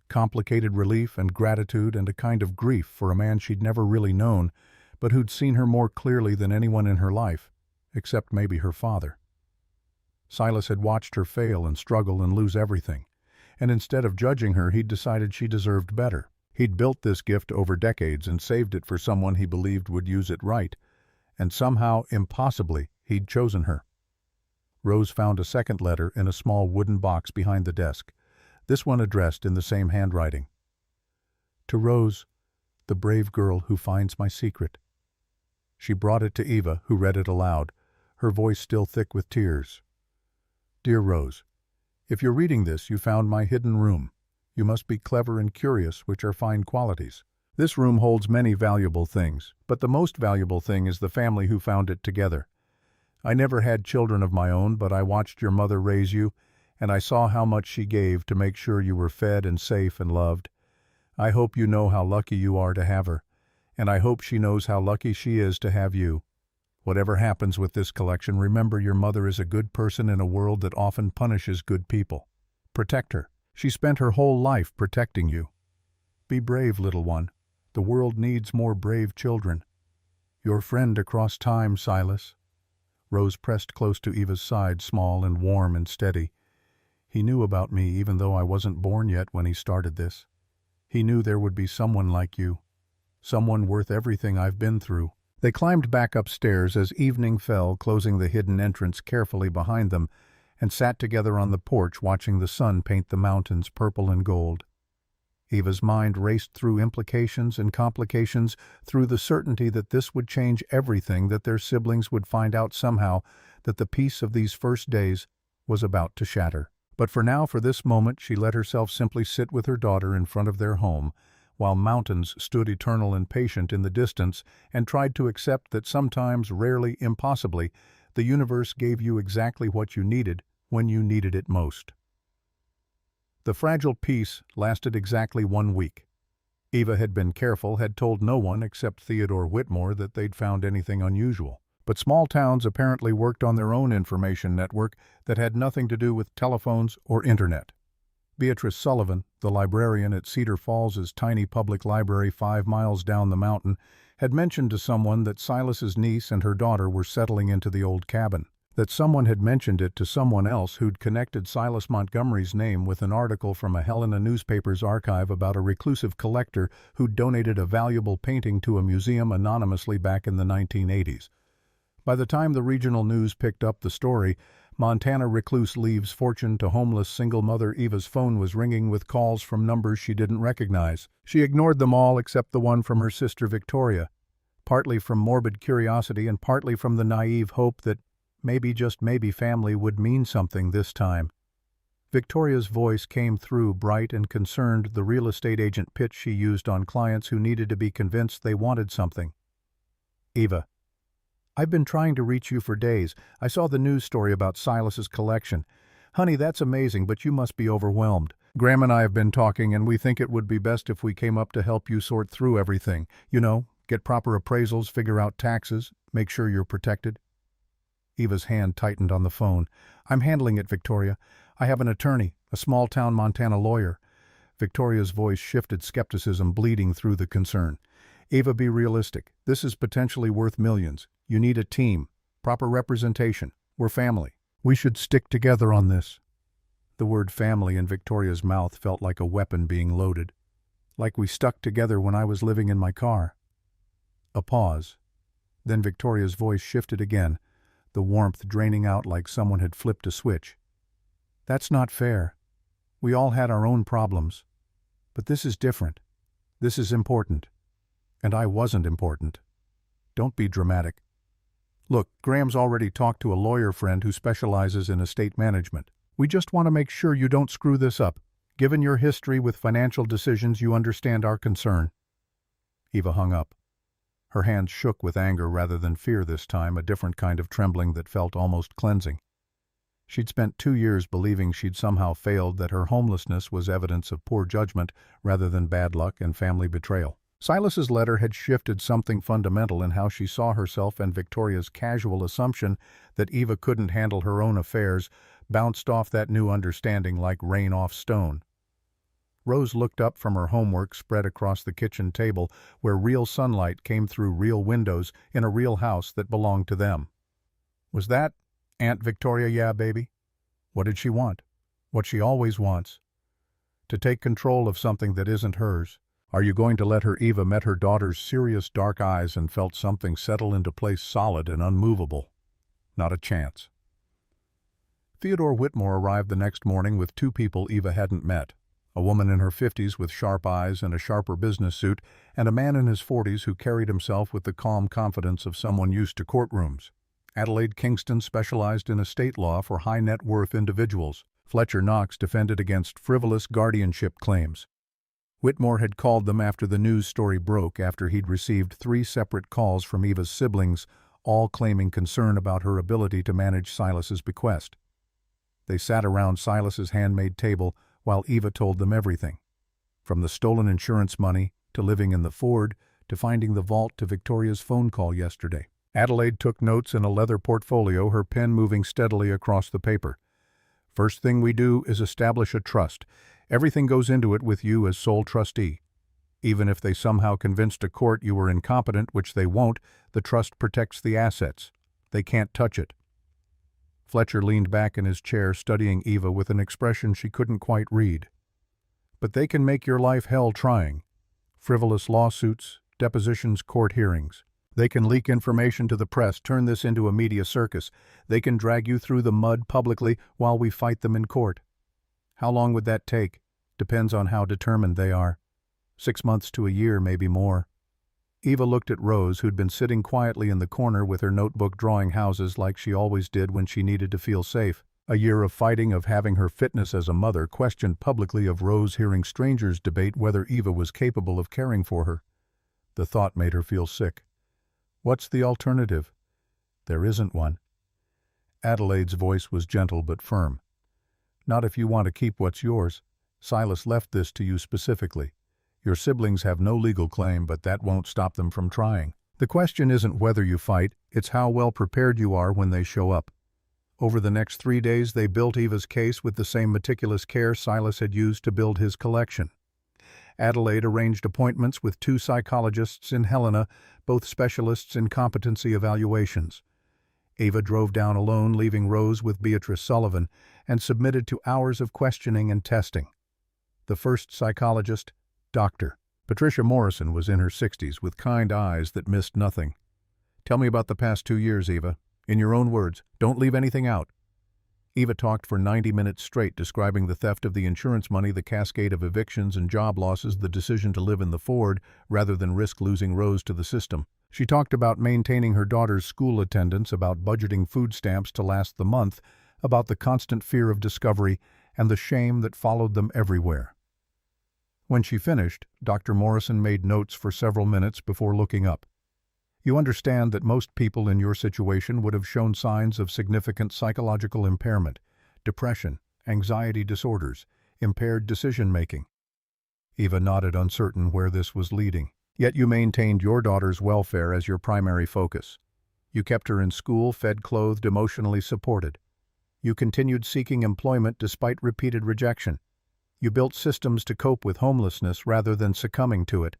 Complicated relief and gratitude and a kind of grief for a man she'd never really known, but who'd seen her more clearly than anyone in her life, except maybe her father. Silas had watched her fail and struggle and lose everything, and instead of judging her, he'd decided she deserved better. He'd built this gift over decades and saved it for someone he believed would use it right, and somehow, impossibly, he'd chosen her. Rose found a second letter in a small wooden box behind the desk, this one addressed in the same handwriting. To Rose, the brave girl who finds my secret. She brought it to Eva, who read it aloud, her voice still thick with tears. Dear Rose, if you're reading this, you found my hidden room. You must be clever and curious, which are fine qualities. This room holds many valuable things, but the most valuable thing is the family who found it together. I never had children of my own, but I watched your mother raise you, and I saw how much she gave to make sure you were fed and safe and loved. I hope you know how lucky you are to have her, and I hope she knows how lucky she is to have you. Whatever happens with this collection, remember your mother is a good person in a world that often punishes good people. Protect her. She spent her whole life protecting you. Be brave, little one. The world needs more brave children. Your friend across time, Silas. Rose pressed close to Eva's side, small and warm and steady. He knew about me even though I wasn't born yet when he started this. He knew there would be someone like you. Someone worth everything I've been through. They climbed back upstairs as evening fell, closing the hidden entrance carefully behind them, and sat together on the porch watching the sun paint the mountains purple and gold. Eva's mind raced through implications and complications, through the certainty that this would change everything, that their siblings would find out somehow that the peace of these first days was about to shatter. But for now, for this moment, she let herself simply sit with her daughter in front of their home, while mountains stood eternal and patient in the distance, and tried to accept that sometimes, rarely, impossibly, the universe gave you exactly what you needed when you needed it most. The fragile peace lasted exactly 1 week. Eva had been careful, had told no one except Theodore Whitmore that they'd found anything unusual. But small towns apparently worked on their own information network that had nothing to do with telephones or internet. Beatrice Sullivan, the librarian at Cedar Falls's tiny public library 5 miles down the mountain, had mentioned to someone that Silas's niece and her daughter were settling into the old cabin. That someone had mentioned it to someone else who'd connected Silas Montgomery's name with an article from a Helena newspaper's archive about a reclusive collector who'd donated a valuable painting to a museum anonymously back in the 1980s. By the time the regional news picked up the story, Montana recluse leaves fortune to homeless single mother Eva's phone was ringing with calls from numbers she didn't recognize. She ignored them all except the one from her sister Victoria, partly from morbid curiosity and partly from the naive hope that maybe, just maybe, family would mean something this time. Victoria's voice came through, bright and concerned, the real estate agent pitch she used on clients who needed to be convinced they wanted something. Eva, I've been trying to reach you for days. I saw the news story about Silas's collection. Honey, that's amazing, but you must be overwhelmed. Graham and I have been talking, and we think it would be best if we came up to help you sort through everything. You know, get proper appraisals, figure out taxes, make sure you're protected. Eva's hand tightened on the phone. I'm handling it, Victoria. I have an attorney, a small-town Montana lawyer. Victoria's voice shifted, skepticism bleeding through the concern. Eva, be realistic. This is potentially worth millions. You need a team, proper representation. We're family. We should stick together on this. The word family in Victoria's mouth felt like a weapon being loaded. Like we stuck together when I was living in my car. A pause. Then Victoria's voice shifted again, the warmth draining out like someone had flipped a switch. That's not fair. We all had our own problems. But this is different. This is important. And I wasn't important. Don't be dramatic. Look, Graham's already talked to a lawyer friend who specializes in estate management. We just want to make sure you don't screw this up. Given your history with financial decisions, you understand our concern. Eva hung up. Her hands shook with anger rather than fear this time, a different kind of trembling that felt almost cleansing. She'd spent 2 years believing she'd somehow failed, that her homelessness was evidence of poor judgment rather than bad luck and family betrayal. Silas's letter had shifted something fundamental in how she saw herself, and Victoria's casual assumption that Eva couldn't handle her own affairs bounced off that new understanding like rain off stone. Rose looked up from her homework spread across the kitchen table where real sunlight came through real windows in a real house that belonged to them. Was that Aunt Victoria? Yeah, baby. What did she want? What she always wants. To take control of something that isn't hers. Are you going to let her? Eva met her daughter's serious dark eyes and felt something settle into place solid and unmovable. Not a chance. Theodore Whitmore arrived the next morning with two people Eva hadn't met. A woman in her 50s with sharp eyes and a sharper business suit, and a man in his 40s who carried himself with the calm confidence of someone used to courtrooms. Adelaide Kingston specialized in estate law for high-net-worth individuals. Fletcher Knox defended against frivolous guardianship claims. Whitmore had called them after the news story broke after he'd received 3 separate calls from Eva's siblings, all claiming concern about her ability to manage Silas's bequest. They sat around Silas's handmade table while Eva told them everything. From the stolen insurance money, to living in the Ford, to finding the vault, to Victoria's phone call yesterday. Adelaide took notes in a leather portfolio, her pen moving steadily across the paper. First thing we do is establish a trust. Everything goes into it with you as sole trustee. Even if they somehow convinced a court you were incompetent, which they won't, the trust protects the assets. They can't touch it. Fletcher leaned back in his chair, studying Eva with an expression she couldn't quite read. But they can make your life hell trying. Frivolous lawsuits, depositions, court hearings. They can leak information to the press, turn this into a media circus. They can drag you through the mud publicly while we fight them in court. How long would that take? Depends on how determined they are. 6 months to a year, maybe more. Eva looked at Rose, who'd been sitting quietly in the corner with her notebook drawing houses like she always did when she needed to feel safe. A year of fighting, of having her fitness as a mother questioned publicly, of Rose hearing strangers debate whether Eva was capable of caring for her. The thought made her feel sick. What's the alternative? There isn't one. Adelaide's voice was gentle but firm. Not if you want to keep what's yours. Silas left this to you specifically. Your siblings have no legal claim, but that won't stop them from trying. The question isn't whether you fight, it's how well prepared you are when they show up. Over the next 3 days, they built Eva's case with the same meticulous care Silas had used to build his collection. Adelaide arranged appointments with 2 psychologists in Helena, both specialists in competency evaluations. Eva drove down alone, leaving Rose with Beatrice Sullivan, and submitted to hours of questioning and testing. The first psychologist, Dr. Patricia Morrison, was in her 60s with kind eyes that missed nothing. Tell me about the past 2 years, Eva. In your own words. Don't leave anything out. Eva talked for 90 minutes straight, describing the theft of the insurance money, the cascade of evictions and job losses, the decision to live in the Ford rather than risk losing Rose to the system. She talked about maintaining her daughter's school attendance, about budgeting food stamps to last the month, about the constant fear of discovery and the shame that followed them everywhere. When she finished, Dr. Morrison made notes for several minutes before looking up. You understand that most people in your situation would have shown signs of significant psychological impairment, depression, anxiety disorders, impaired decision-making. Eva nodded, uncertain where this was leading. Yet you maintained your daughter's welfare as your primary focus. You kept her in school, fed, clothed, emotionally supported. You continued seeking employment despite repeated rejection. You built systems to cope with homelessness rather than succumbing to it.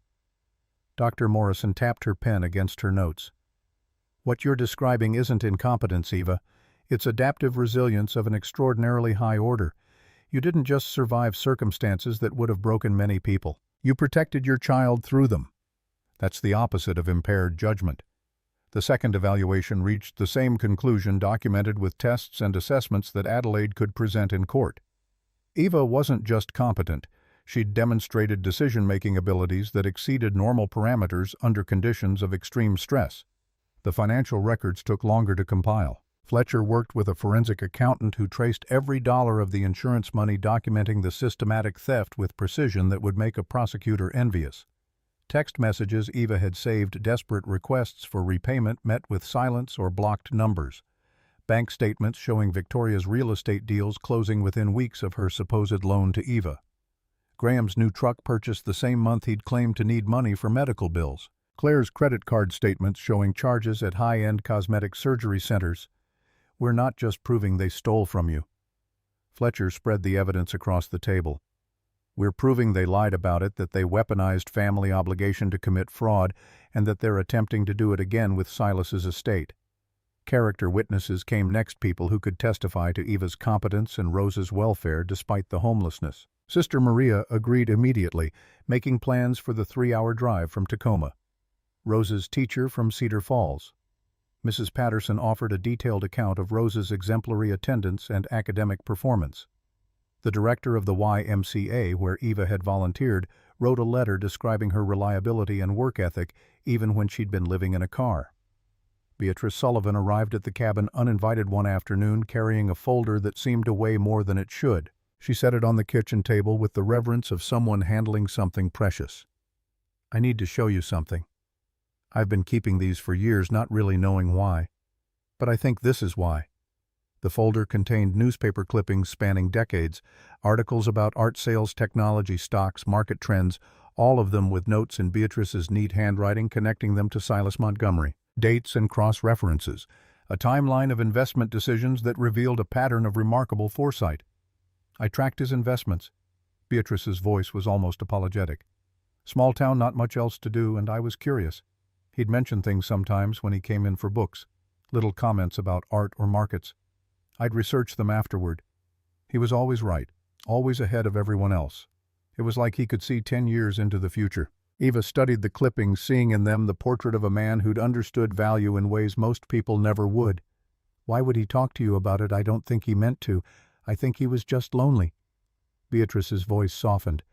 Dr. Morrison tapped her pen against her notes. What you're describing isn't incompetence, Eva. It's adaptive resilience of an extraordinarily high order. You didn't just survive circumstances that would have broken many people. You protected your child through them. That's the opposite of impaired judgment. The second evaluation reached the same conclusion, documented with tests and assessments that Adelaide could present in court. Eva wasn't just competent. She'd demonstrated decision-making abilities that exceeded normal parameters under conditions of extreme stress. The financial records took longer to compile. Fletcher worked with a forensic accountant who traced every dollar of the insurance money, documenting the systematic theft with precision that would make a prosecutor envious. Text messages Eva had saved, desperate requests for repayment met with silence or blocked numbers. Bank statements showing Victoria's real estate deals closing within weeks of her supposed loan to Eva. Graham's new truck purchased the same month he'd claimed to need money for medical bills. Claire's credit card statements showing charges at high-end cosmetic surgery centers. We're not just proving they stole from you. Fletcher spread the evidence across the table. We're proving they lied about it, that they weaponized family obligation to commit fraud, and that they're attempting to do it again with Silas's estate. Character witnesses came next, people who could testify to Eva's competence and Rose's welfare despite the homelessness. Sister Maria agreed immediately, making plans for the 3-hour drive from Tacoma. Rose's teacher from Cedar Falls. Mrs. Patterson offered a detailed account of Rose's exemplary attendance and academic performance. The director of the YMCA, where Eva had volunteered, wrote a letter describing her reliability and work ethic even when she'd been living in a car. Beatrice Sullivan arrived at the cabin uninvited one afternoon, carrying a folder that seemed to weigh more than it should. She set it on the kitchen table with the reverence of someone handling something precious. "I need to show you something. I've been keeping these for years, not really knowing why. But I think this is why." The folder contained newspaper clippings spanning decades, articles about art sales, technology, stocks, market trends, all of them with notes in Beatrice's neat handwriting connecting them to Silas Montgomery. Dates and cross-references, a timeline of investment decisions that revealed a pattern of remarkable foresight. "I tracked his investments." Beatrice's voice was almost apologetic. "Small town, not much else to do, and I was curious. He'd mention things sometimes when he came in for books, little comments about art or markets. I'd research them afterward. He was always right, always ahead of everyone else. It was like he could see 10 years into the future." Eva studied the clippings, seeing in them the portrait of a man who'd understood value in ways most people never would. "Why would he talk to you about it? I don't think he meant to. I think he was just lonely." Beatrice's voice softened.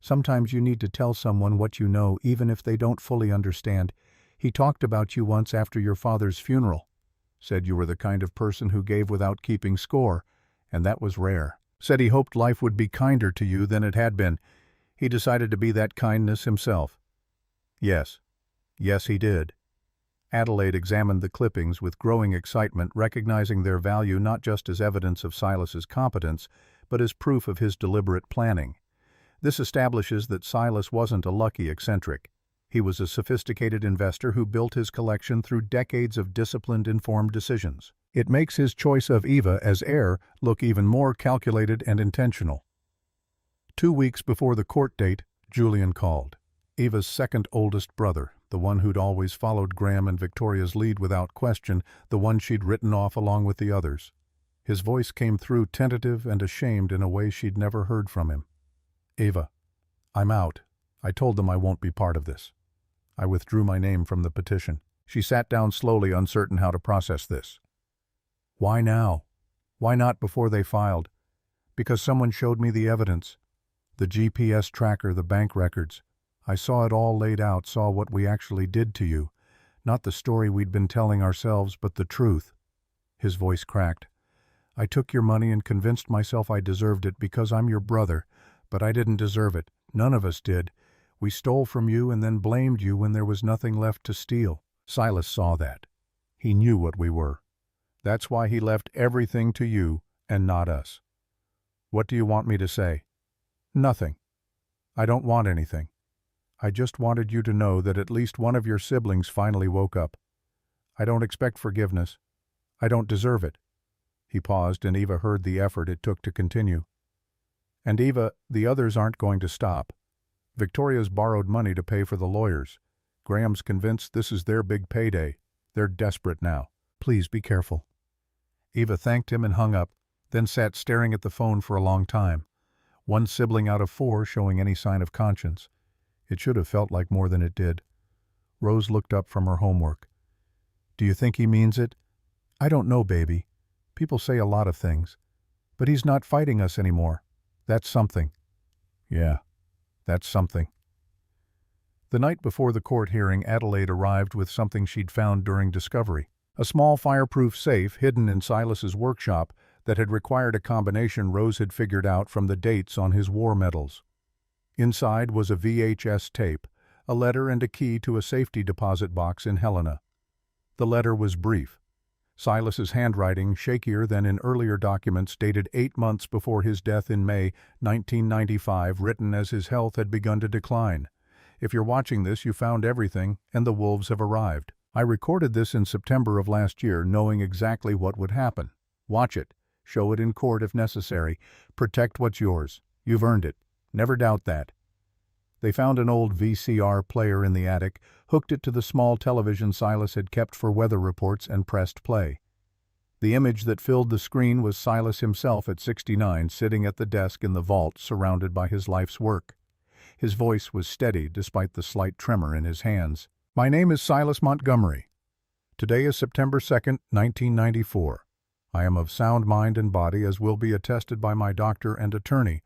"Sometimes you need to tell someone what you know, even if they don't fully understand. He talked about you once after your father's funeral. Said you were the kind of person who gave without keeping score, and that was rare. Said he hoped life would be kinder to you than it had been. He decided to be that kindness himself." Yes, he did." Adelaide examined the clippings with growing excitement, recognizing their value not just as evidence of Silas's competence, but as proof of his deliberate planning. This establishes that Silas wasn't a lucky eccentric. He was a sophisticated investor who built his collection through decades of disciplined, informed decisions. It makes his choice of Eva as heir look even more calculated and intentional. 2 weeks before the court date, Julian called. Eva's second oldest brother, the one who'd always followed Graham and Victoria's lead without question, the one she'd written off along with the others. His voice came through tentative and ashamed in a way she'd never heard from him. "Eva, I'm out. I told them I won't be part of this. I withdrew my name from the petition." She sat down slowly, uncertain how to process this. "Why now? Why not before they filed?" "Because someone showed me the evidence. The GPS tracker, the bank records. I saw it all laid out, saw what we actually did to you. Not the story we'd been telling ourselves, but the truth." His voice cracked. "I took your money and convinced myself I deserved it because I'm your brother, but I didn't deserve it. None of us did. We stole from you and then blamed you when there was nothing left to steal." Silas saw that. He knew what we were. That's why he left everything to you and not us. "What do you want me to say?" "Nothing. I don't want anything. I just wanted you to know that at least one of your siblings finally woke up. I don't expect forgiveness. I don't deserve it." He paused, and Eva heard the effort it took to continue. "And Eva, the others aren't going to stop. Victoria's borrowed money to pay for the lawyers. Graham's convinced this is their big payday. They're desperate now. Please be careful." Eva thanked him and hung up, then sat staring at the phone for a long time. One sibling out of 4 showing any sign of conscience. It should have felt like more than it did. Rose looked up from her homework. "Do you think he means it?" "I don't know, baby. People say a lot of things. But he's not fighting us anymore. That's something." "Yeah, that's something." The night before the court hearing, Adelaide arrived with something she'd found during discovery. A small fireproof safe hidden in Silas's workshop that had required a combination Rose had figured out from the dates on his war medals. Inside was a VHS tape, a letter and a key to a safety deposit box in Helena. The letter was brief. Silas's handwriting, shakier than in earlier documents dated 8 months before his death in May 1995, written as his health had begun to decline. "If you're watching this, you found everything, and the wolves have arrived. I recorded this in September of last year, knowing exactly what would happen. Watch it. Show it in court if necessary. Protect what's yours. You've earned it. Never doubt that. They found an old VCR player in the attic, hooked it to the small television Silas had kept for weather reports, and pressed play. The image that filled the screen was Silas himself at 69, sitting at the desk in the vault, surrounded by his life's work. His voice was steady despite the slight tremor in his hands. "My name is Silas Montgomery. Today is September 2nd, 1994. I am of sound mind and body, as will be attested by my doctor and attorney.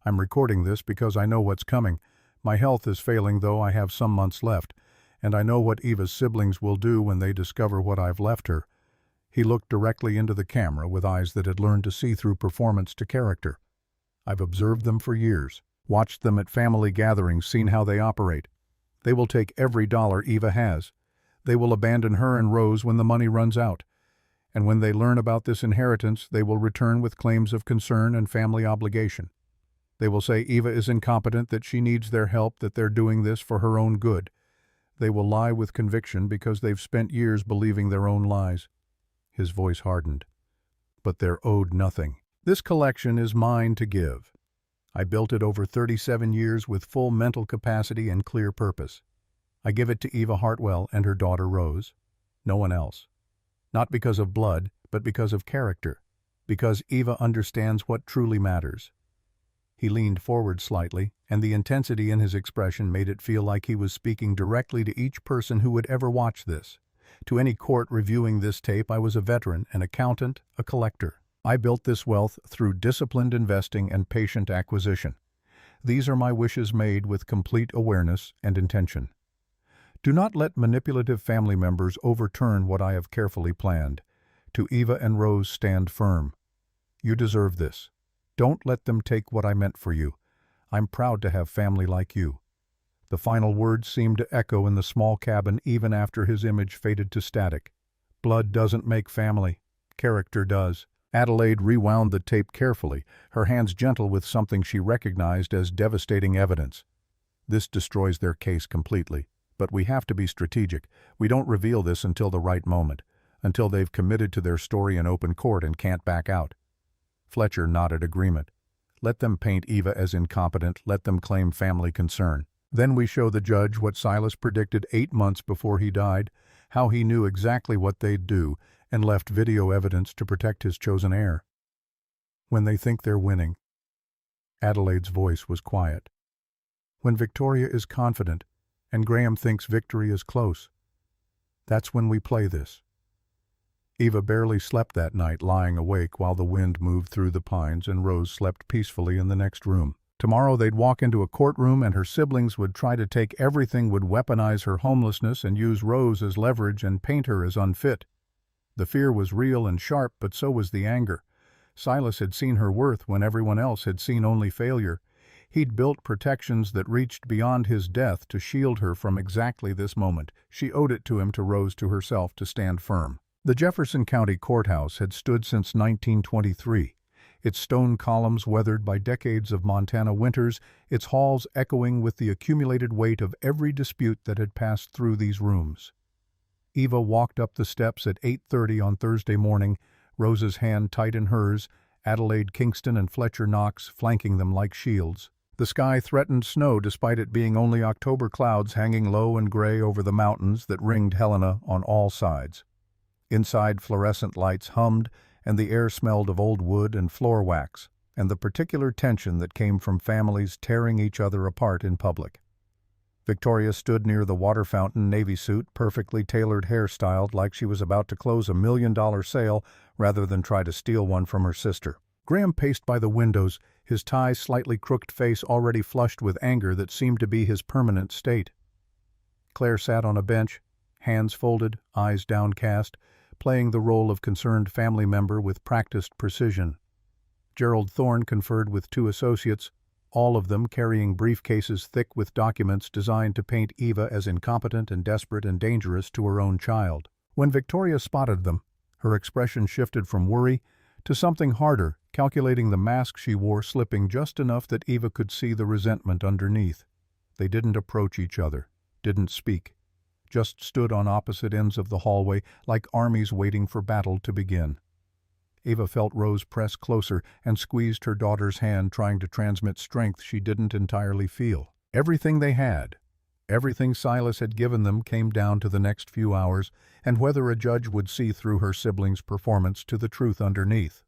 I'm recording this because I know what's coming. My health is failing, though I have some months left, and I know what Eva's siblings will do when they discover what I've left her." He looked directly into the camera with eyes that had learned to see through performance to character. "I've observed them for years, watched them at family gatherings, seen how they operate. They will take every dollar Eva has. They will abandon her and Rose when the money runs out. And when they learn about this inheritance, they will return with claims of concern and family obligation. They will say Eva is incompetent, that she needs their help, that they're doing this for her own good. They will lie with conviction because they've spent years believing their own lies." His voice hardened. "But they're owed nothing. This collection is mine to give. I built it over 37 years with full mental capacity and clear purpose. I give it to Eva Hartwell and her daughter Rose. No one else. Not because of blood, but because of character. Because Eva understands what truly matters." He leaned forward slightly, and the intensity in his expression made it feel like he was speaking directly to each person who would ever watch this. To any court reviewing this tape, I was a veteran, an accountant, a collector. I built this wealth through disciplined investing and patient acquisition. These are my wishes made with complete awareness and intention. Do not let manipulative family members overturn what I have carefully planned. To Eva and Rose, stand firm. You deserve this. Don't let them take what I meant for you. I'm proud to have family like you." The final words seemed to echo in the small cabin even after his image faded to static. "Blood doesn't make family. Character does." Adelaide rewound the tape carefully, her hands gentle with something she recognized as devastating evidence. "This destroys their case completely. But we have to be strategic. We don't reveal this until the right moment, until they've committed to their story in open court and can't back out." Fletcher nodded agreement. "Let them paint Eva as incompetent, let them claim family concern. Then we show the judge what Silas predicted 8 months before he died, how he knew exactly what they'd do and left video evidence to protect his chosen heir. When they think they're winning." Adelaide's voice was quiet. "When Victoria is confident and Graham thinks victory is close, that's when we play this." Eva barely slept that night, lying awake while the wind moved through the pines, and Rose slept peacefully in the next room. Tomorrow they'd walk into a courtroom and her siblings would try to take everything, would weaponize her homelessness and use Rose as leverage and paint her as unfit. The fear was real and sharp, but so was the anger. Silas had seen her worth when everyone else had seen only failure. He'd built protections that reached beyond his death to shield her from exactly this moment. She owed it to him, to Rose, to herself, to stand firm. The Jefferson County Courthouse had stood since 1923, its stone columns weathered by decades of Montana winters, its halls echoing with the accumulated weight of every dispute that had passed through these rooms. Eva walked up the steps at 8:30 on Thursday morning, Rose's hand tight in hers, Adelaide Kingston and Fletcher Knox flanking them like shields. The sky threatened snow despite it being only October clouds hanging low and gray over the mountains that ringed Helena on all sides. Inside, fluorescent lights hummed, and the air smelled of old wood and floor wax, and the particular tension that came from families tearing each other apart in public. Victoria stood near the water fountain, navy suit, perfectly tailored, hairstyled, like she was about to close a $1 million sale rather than try to steal one from her sister. Graham paced by the windows, his tie, slightly crooked face already flushed with anger that seemed to be his permanent state. Claire sat on a bench, hands folded, eyes downcast, playing the role of concerned family member with practiced precision. Gerald Thorne conferred with 2 associates, all of them carrying briefcases thick with documents designed to paint Eva as incompetent and desperate and dangerous to her own child. When Victoria spotted them, her expression shifted from worry to something harder, calculating the mask she wore slipping just enough that Eva could see the resentment underneath. They didn't approach each other, didn't speak, just stood on opposite ends of the hallway like armies waiting for battle to begin. Eva felt Rose press closer and squeezed her daughter's hand, trying to transmit strength she didn't entirely feel. Everything they had, everything Silas had given them, came down to the next few hours and whether a judge would see through her siblings' performance to the truth underneath.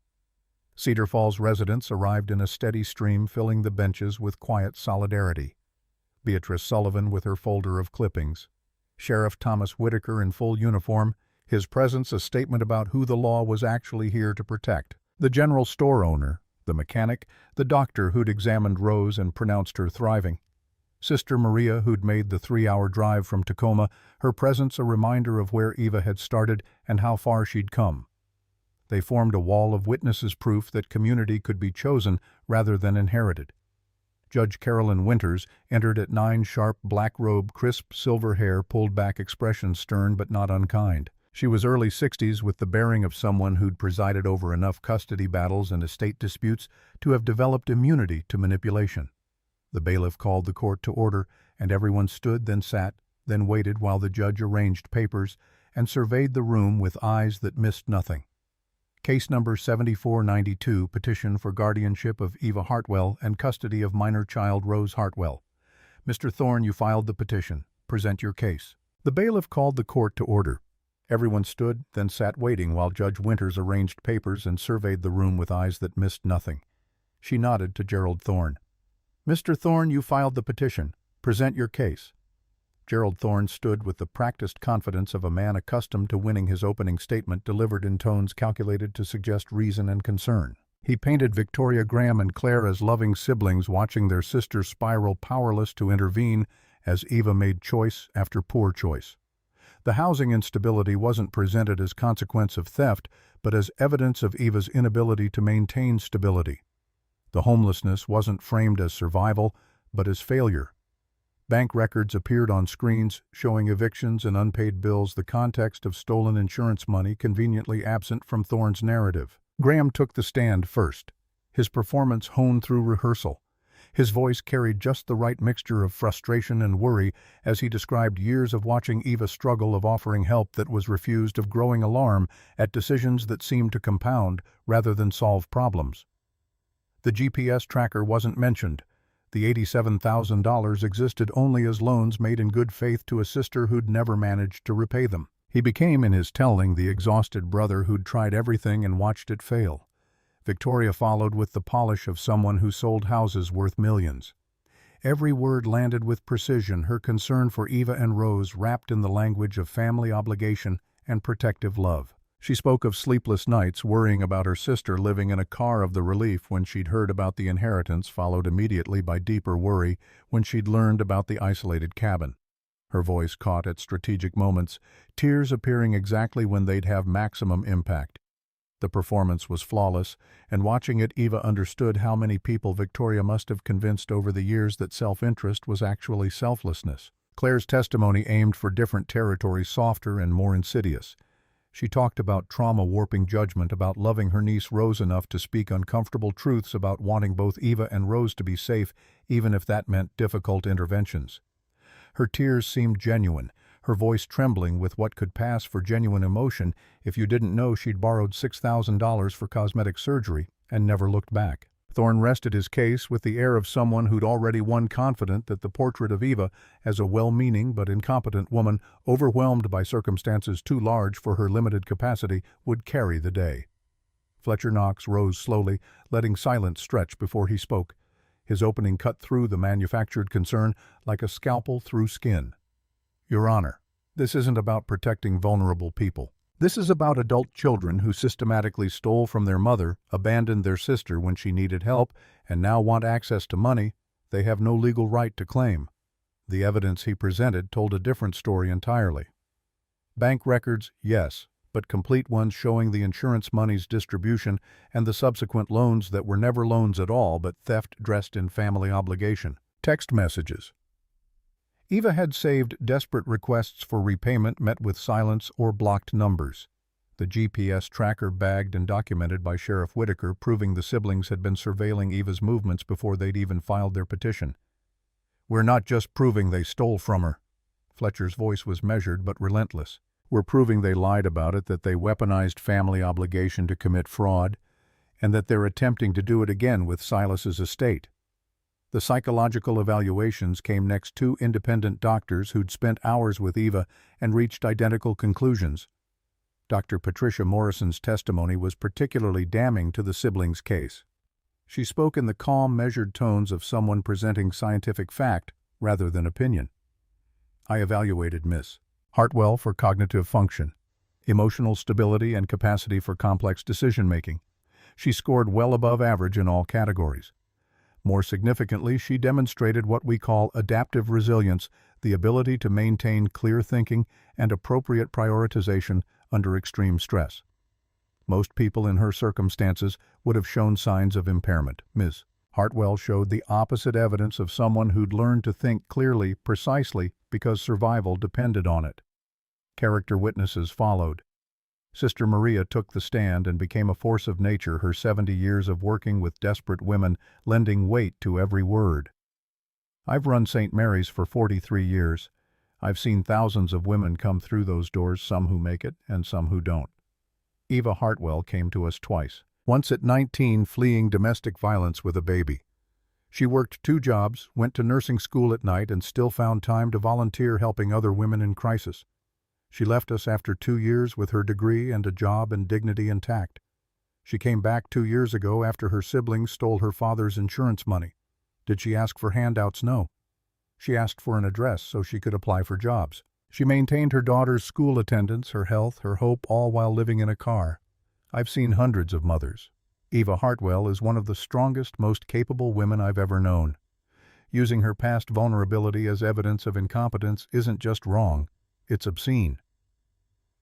Cedar Falls residents arrived in a steady stream, filling the benches with quiet solidarity. Beatrice Sullivan with her folder of clippings. Sheriff Thomas Whitaker in full uniform, his presence a statement about who the law was actually here to protect. The general store owner, the mechanic, the doctor who'd examined Rose and pronounced her thriving. Sister Maria, who'd made the 3-hour drive from Tacoma, her presence a reminder of where Eva had started and how far she'd come. They formed a wall of witnesses, proof that community could be chosen rather than inherited. Judge Carolyn Winters entered at 9, sharp black robe, crisp silver hair, pulled back expression, stern but not unkind. She was early 60s, with the bearing of someone who'd presided over enough custody battles and estate disputes to have developed immunity to manipulation. The bailiff called the court to order, and everyone stood, then sat, then waited while the judge arranged papers and surveyed the room with eyes that missed nothing. Case number 7492, petition for guardianship of Eva Hartwell and custody of minor child Rose Hartwell. Mr. Thorne, you filed the petition. Present your case. The bailiff called the court to order. Everyone stood, then sat waiting while Judge Winters arranged papers and surveyed the room with eyes that missed nothing. She nodded to Gerald Thorne. Mr. Thorne, you filed the petition. Present your case. Gerald Thorne stood with the practiced confidence of a man accustomed to winning, his opening statement delivered in tones calculated to suggest reason and concern. He painted Victoria Graham and Claire as loving siblings watching their sister spiral, powerless to intervene as Eva made choice after poor choice. The housing instability wasn't presented as consequence of theft, but as evidence of Eva's inability to maintain stability. The homelessness wasn't framed as survival, but as failure. Bank records appeared on screens showing evictions and unpaid bills, the context of stolen insurance money conveniently absent from Thorne's narrative. Graham took the stand first, his performance honed through rehearsal. His voice carried just the right mixture of frustration and worry as he described years of watching Eva struggle, of offering help that was refused, of growing alarm at decisions that seemed to compound rather than solve problems. The GPS tracker wasn't mentioned. The $87,000 existed only as loans made in good faith to a sister who'd never managed to repay them. He became, in his telling, the exhausted brother who'd tried everything and watched it fail. Victoria followed with the polish of someone who sold houses worth millions. Every word landed with precision, her concern for Eva and Rose wrapped in the language of family obligation and protective love. She spoke of sleepless nights worrying about her sister, living in a car of the relief when she'd heard about the inheritance, followed immediately by deeper worry when she'd learned about the isolated cabin. Her voice caught at strategic moments, tears appearing exactly when they'd have maximum impact. The performance was flawless, and watching it, Eva understood how many people Victoria must have convinced over the years that self-interest was actually selflessness. Claire's testimony aimed for different territory, softer and more insidious. She talked about trauma-warping judgment, about loving her niece Rose enough to speak uncomfortable truths, about wanting both Eva and Rose to be safe, even if that meant difficult interventions. Her tears seemed genuine, her voice trembling with what could pass for genuine emotion if you didn't know she'd borrowed $6,000 for cosmetic surgery and never looked back. Thorne rested his case with the air of someone who'd already won, confident that the portrait of Eva as a well-meaning but incompetent woman, overwhelmed by circumstances too large for her limited capacity, would carry the day. Fletcher Knox rose slowly, letting silence stretch before he spoke. His opening cut through the manufactured concern like a scalpel through skin. Your Honor, this isn't about protecting vulnerable people. This is about adult children who systematically stole from their mother, abandoned their sister when she needed help, and now want access to money they have no legal right to claim. The evidence he presented told a different story entirely. Bank records, yes, but complete ones showing the insurance money's distribution and the subsequent loans that were never loans at all but theft dressed in family obligation. Text messages. Eva had saved desperate requests for repayment met with silence or blocked numbers. The GPS tracker bagged and documented by Sheriff Whitaker, proving the siblings had been surveilling Eva's movements before they'd even filed their petition. We're not just proving they stole from her. Fletcher's voice was measured but relentless. We're proving they lied about it, that they weaponized family obligation to commit fraud, and that they're attempting to do it again with Silas's estate. The psychological evaluations came next. Two independent doctors who'd spent hours with Eva and reached identical conclusions. Dr. Patricia Morrison's testimony was particularly damning to the siblings' case. She spoke in the calm, measured tones of someone presenting scientific fact rather than opinion. I evaluated Miss Hartwell for cognitive function, emotional stability, and capacity for complex decision-making. She scored well above average in all categories. More significantly, she demonstrated what we call adaptive resilience, the ability to maintain clear thinking and appropriate prioritization under extreme stress. Most people in her circumstances would have shown signs of impairment. Ms. Hartwell showed the opposite evidence of someone who'd learned to think clearly, precisely because survival depended on it. Character witnesses followed. Sister Maria took the stand and became a force of nature, her 70 years of working with desperate women lending weight to every word. I've run St. Mary's for 43 years. I've seen thousands of women come through those doors, some who make it and some who don't. Eva Hartwell came to us twice. Once at 19, fleeing domestic violence with a baby. She worked 2 jobs, went to nursing school at night, and still found time to volunteer helping other women in crisis. She left us after 2 years with her degree and a job and dignity intact. She came back 2 years ago after her siblings stole her father's insurance money. Did she ask for handouts? No. She asked for an address so she could apply for jobs. She maintained her daughter's school attendance, her health, her hope, all while living in a car. I've seen hundreds of mothers. Eva Hartwell is one of the strongest, most capable women I've ever known. Using her past vulnerability as evidence of incompetence isn't just wrong, it's obscene.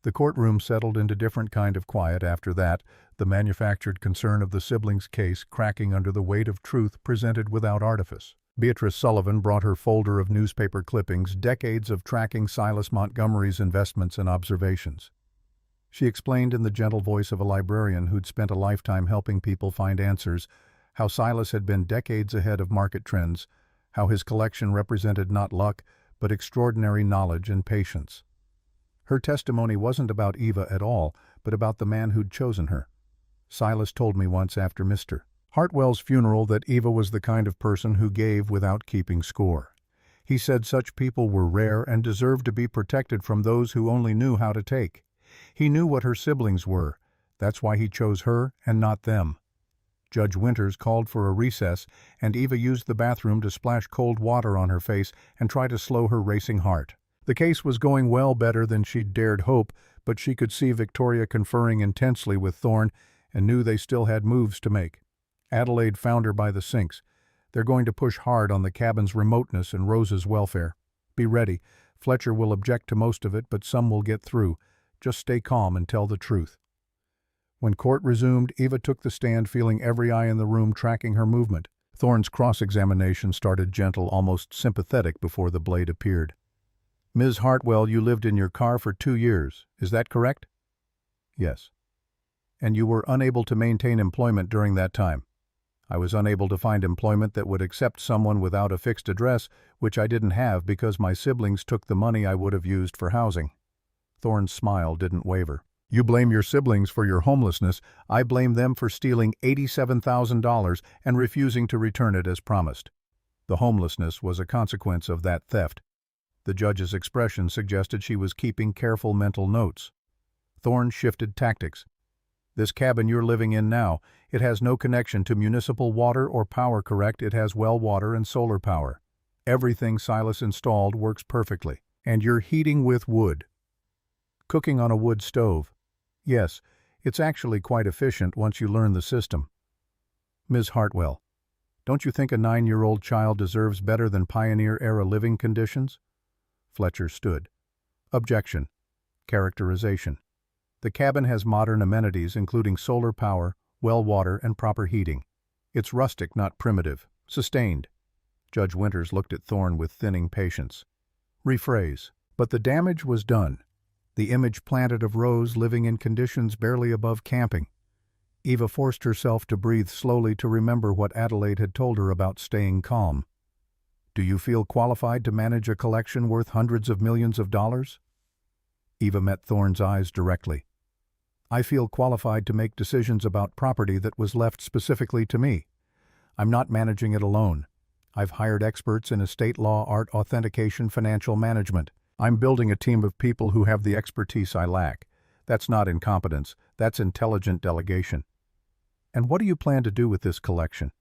The courtroom settled into different kind of quiet after that, the manufactured concern of the siblings' case cracking under the weight of truth presented without artifice. Beatrice Sullivan brought her folder of newspaper clippings, decades of tracking Silas Montgomery's investments and observations. She explained in the gentle voice of a librarian who'd spent a lifetime helping people find answers, how Silas had been decades ahead of market trends, how his collection represented not luck, but extraordinary knowledge and patience. Her testimony wasn't about Eva at all, but about the man who'd chosen her. Silas told me once after Mr. Hartwell's funeral that Eva was the kind of person who gave without keeping score. He said such people were rare and deserved to be protected from those who only knew how to take. He knew what her siblings were. That's why he chose her and not them. Judge Winters called for a recess, and Eva used the bathroom to splash cold water on her face and try to slow her racing heart. The case was going well, better than she'd dared hope, but she could see Victoria conferring intensely with Thorne and knew they still had moves to make. Adelaide found her by the sinks. They're going to push hard on the cabin's remoteness and Rose's welfare. Be ready. Fletcher will object to most of it, but some will get through. Just stay calm and tell the truth. When court resumed, Eva took the stand, feeling every eye in the room tracking her movement. Thorne's cross-examination started gentle, almost sympathetic, before the blade appeared. Ms. Hartwell, you lived in your car for 2 years. Is that correct? Yes. And you were unable to maintain employment during that time. I was unable to find employment that would accept someone without a fixed address, which I didn't have because my siblings took the money I would have used for housing. Thorne's smile didn't waver. You blame your siblings for your homelessness. I blame them for stealing $87,000 and refusing to return it as promised. The homelessness was a consequence of that theft. The judge's expression suggested she was keeping careful mental notes. Thorne shifted tactics. This cabin you're living in now, it has no connection to municipal water or power, correct? It has well water and solar power. Everything Silas installed works perfectly. And you're heating with wood. Cooking on a wood stove. Yes, it's actually quite efficient once you learn the system. Ms. Hartwell, don't you think a 9-year-old child deserves better than pioneer-era living conditions? Fletcher stood. Objection. Characterization. The cabin has modern amenities including solar power, well water, and proper heating. It's rustic, not primitive. Sustained. Judge Winters looked at Thorne with thinning patience. Rephrase. But the damage was done. The image planted of Rose living in conditions barely above camping. Eva forced herself to breathe slowly to remember what Adelaide had told her about staying calm. Do you feel qualified to manage a collection worth hundreds of millions of dollars? Eva met Thorne's eyes directly. I feel qualified to make decisions about property that was left specifically to me. I'm not managing it alone. I've hired experts in estate law, art authentication, financial management. I'm building a team of people who have the expertise I lack. That's not incompetence, that's intelligent delegation. And what do you plan to do with this collection?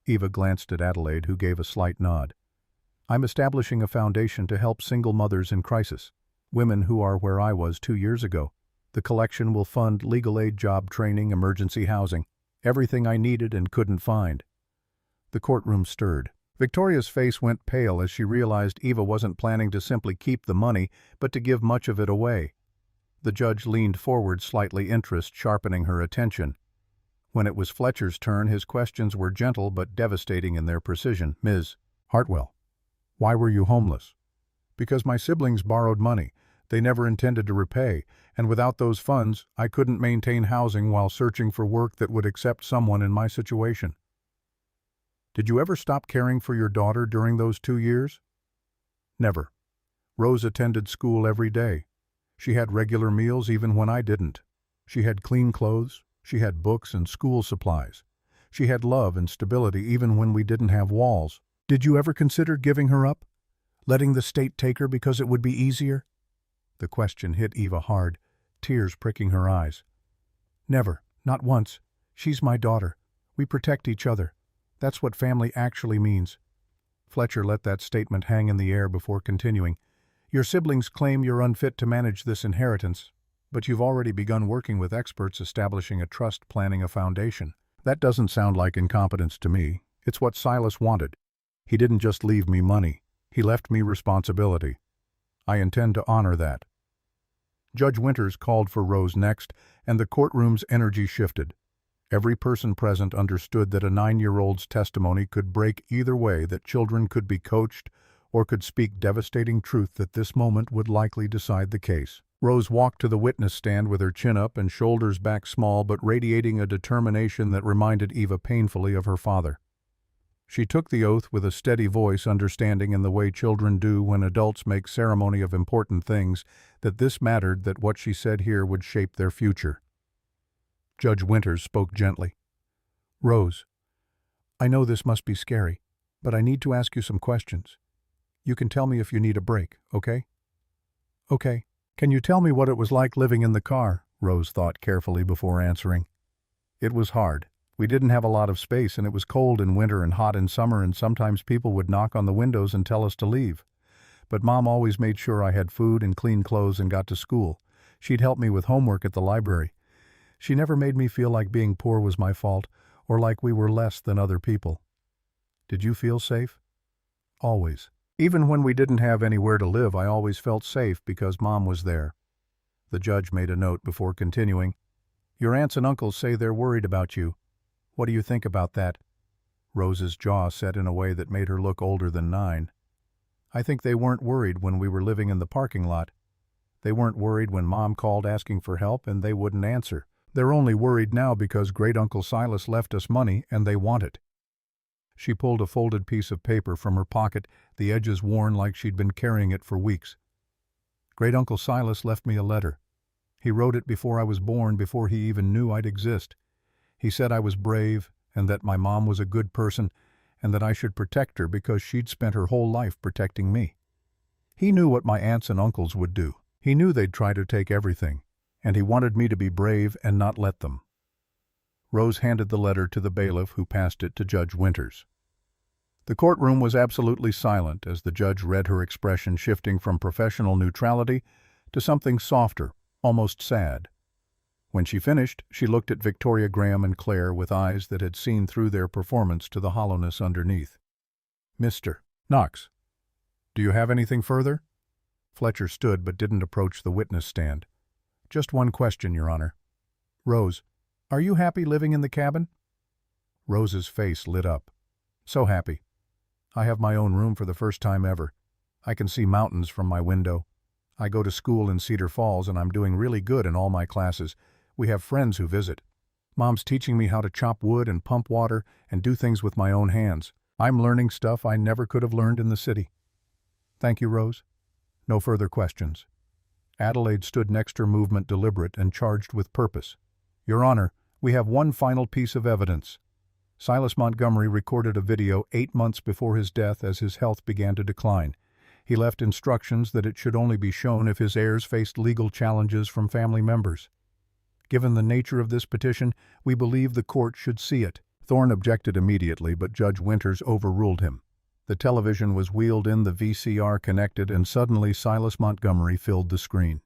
Eva glanced at Adelaide, who gave a slight nod. I'm establishing a foundation to help single mothers in crisis, women who are where I was 2 years ago. The collection will fund legal aid, job training, emergency housing, everything I needed and couldn't find. The courtroom stirred. Victoria's face went pale as she realized Eva wasn't planning to simply keep the money, but to give much of it away. The judge leaned forward, slightly interest sharpening her attention. When it was Fletcher's turn, his questions were gentle but devastating in their precision. Ms. Hartwell, why were you homeless? Because my siblings borrowed money. They never intended to repay, and without those funds, I couldn't maintain housing while searching for work that would accept someone in my situation. Did you ever stop caring for your daughter during those 2 years? Never. Rose attended school every day. She had regular meals even when I didn't. She had clean clothes. She had books and school supplies. She had love and stability even when we didn't have walls. Did you ever consider giving her up? Letting the state take her because it would be easier? The question hit Eva hard, tears pricking her eyes. Never, not once. She's my daughter. We protect each other. That's what family actually means. Fletcher let that statement hang in the air before continuing. Your siblings claim you're unfit to manage this inheritance, but you've already begun working with experts establishing a trust, planning a foundation. That doesn't sound like incompetence to me. It's what Silas wanted. He didn't just leave me money. He left me responsibility. I intend to honor that. Judge Winters called for Rose next, and the courtroom's energy shifted. Every person present understood that a 9-year-old's testimony could break either way, that children could be coached or could speak devastating truth, that this moment would likely decide the case. Rose walked to the witness stand with her chin up and shoulders back, small but radiating a determination that reminded Eva painfully of her father. She took the oath with a steady voice, understanding in the way children do when adults make ceremony of important things, that this mattered, that what she said here would shape their future. Judge Winters spoke gently. Rose, I know this must be scary, but I need to ask you some questions. You can tell me if you need a break, okay? Okay. Can you tell me what it was like living in the car? Rose thought carefully before answering. It was hard. We didn't have a lot of space, and it was cold in winter and hot in summer, and sometimes people would knock on the windows and tell us to leave. But Mom always made sure I had food and clean clothes and got to school. She'd help me with homework at the library. She never made me feel like being poor was my fault, or like we were less than other people. Did you feel safe? Always. Even when we didn't have anywhere to live, I always felt safe because Mom was there. The judge made a note before continuing. Your aunts and uncles say they're worried about you. What do you think about that? Rose's jaw set in a way that made her look older than 9. I think they weren't worried when we were living in the parking lot. They weren't worried when Mom called asking for help and they wouldn't answer. They're only worried now because Great-Uncle Silas left us money and they want it. She pulled a folded piece of paper from her pocket, the edges worn like she'd been carrying it for weeks. Great-Uncle Silas left me a letter. He wrote it before I was born, before he even knew I'd exist. He said I was brave, and that my mom was a good person, and that I should protect her because she'd spent her whole life protecting me. He knew what my aunts and uncles would do. He knew they'd try to take everything, and he wanted me to be brave and not let them. Rose handed the letter to the bailiff, who passed it to Judge Winters. The courtroom was absolutely silent as the judge read, her expression shifting from professional neutrality to something softer, almost sad. When she finished, she looked at Victoria, Graham, and Claire with eyes that had seen through their performance to the hollowness underneath. Mr. Knox, do you have anything further? Fletcher stood but didn't approach the witness stand. Just one question, Your Honor. Rose, are you happy living in the cabin? Rose's face lit up. So happy. I have my own room for the first time ever. I can see mountains from my window. I go to school in Cedar Falls and I'm doing really good in all my classes. We have friends who visit. Mom's teaching me how to chop wood and pump water and do things with my own hands. I'm learning stuff I never could have learned in the city. Thank you, Rose. No further questions. Adelaide stood next her, movement deliberate and charged with purpose. "Your Honor, we have one final piece of evidence." Silas Montgomery recorded a video 8 months before his death as his health began to decline. He left instructions that it should only be shown if his heirs faced legal challenges from family members. "Given the nature of this petition, we believe the court should see it." Thorne objected immediately, but Judge Winters overruled him. The television was wheeled in, the VCR connected, and suddenly Silas Montgomery filled the screen.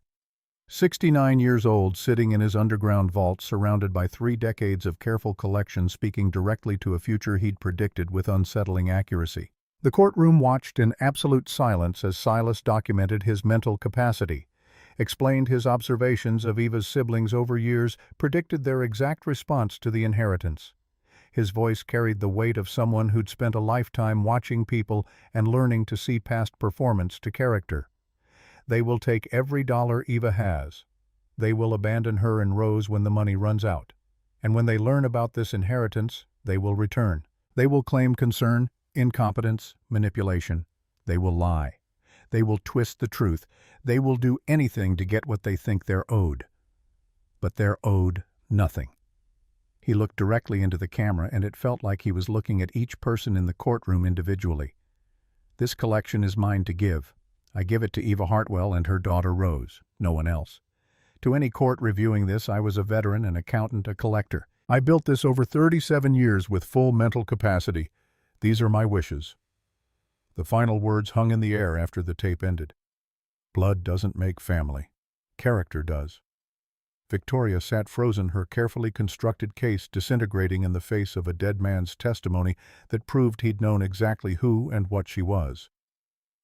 69 years old, sitting in his underground vault, surrounded by 3 decades of careful collection, speaking directly to a future he'd predicted with unsettling accuracy. The courtroom watched in absolute silence as Silas documented his mental capacity, explained his observations of Eva's siblings over years, predicted their exact response to the inheritance. His voice carried the weight of someone who'd spent a lifetime watching people and learning to see past performance to character. "They will take every dollar Eva has. They will abandon her and Rose when the money runs out. And when they learn about this inheritance, they will return. They will claim concern, incompetence, manipulation. They will lie. They will twist the truth. They will do anything to get what they think they're owed. But they're owed nothing." He looked directly into the camera, and it felt like he was looking at each person in the courtroom individually. "This collection is mine to give. I give it to Eva Hartwell and her daughter Rose, no one else. To any court reviewing this, I was a veteran, an accountant, a collector. I built this over 37 years with full mental capacity. These are my wishes." The final words hung in the air after the tape ended. "Blood doesn't make family. Character does." Victoria sat frozen, her carefully constructed case disintegrating in the face of a dead man's testimony that proved he'd known exactly who and what she was.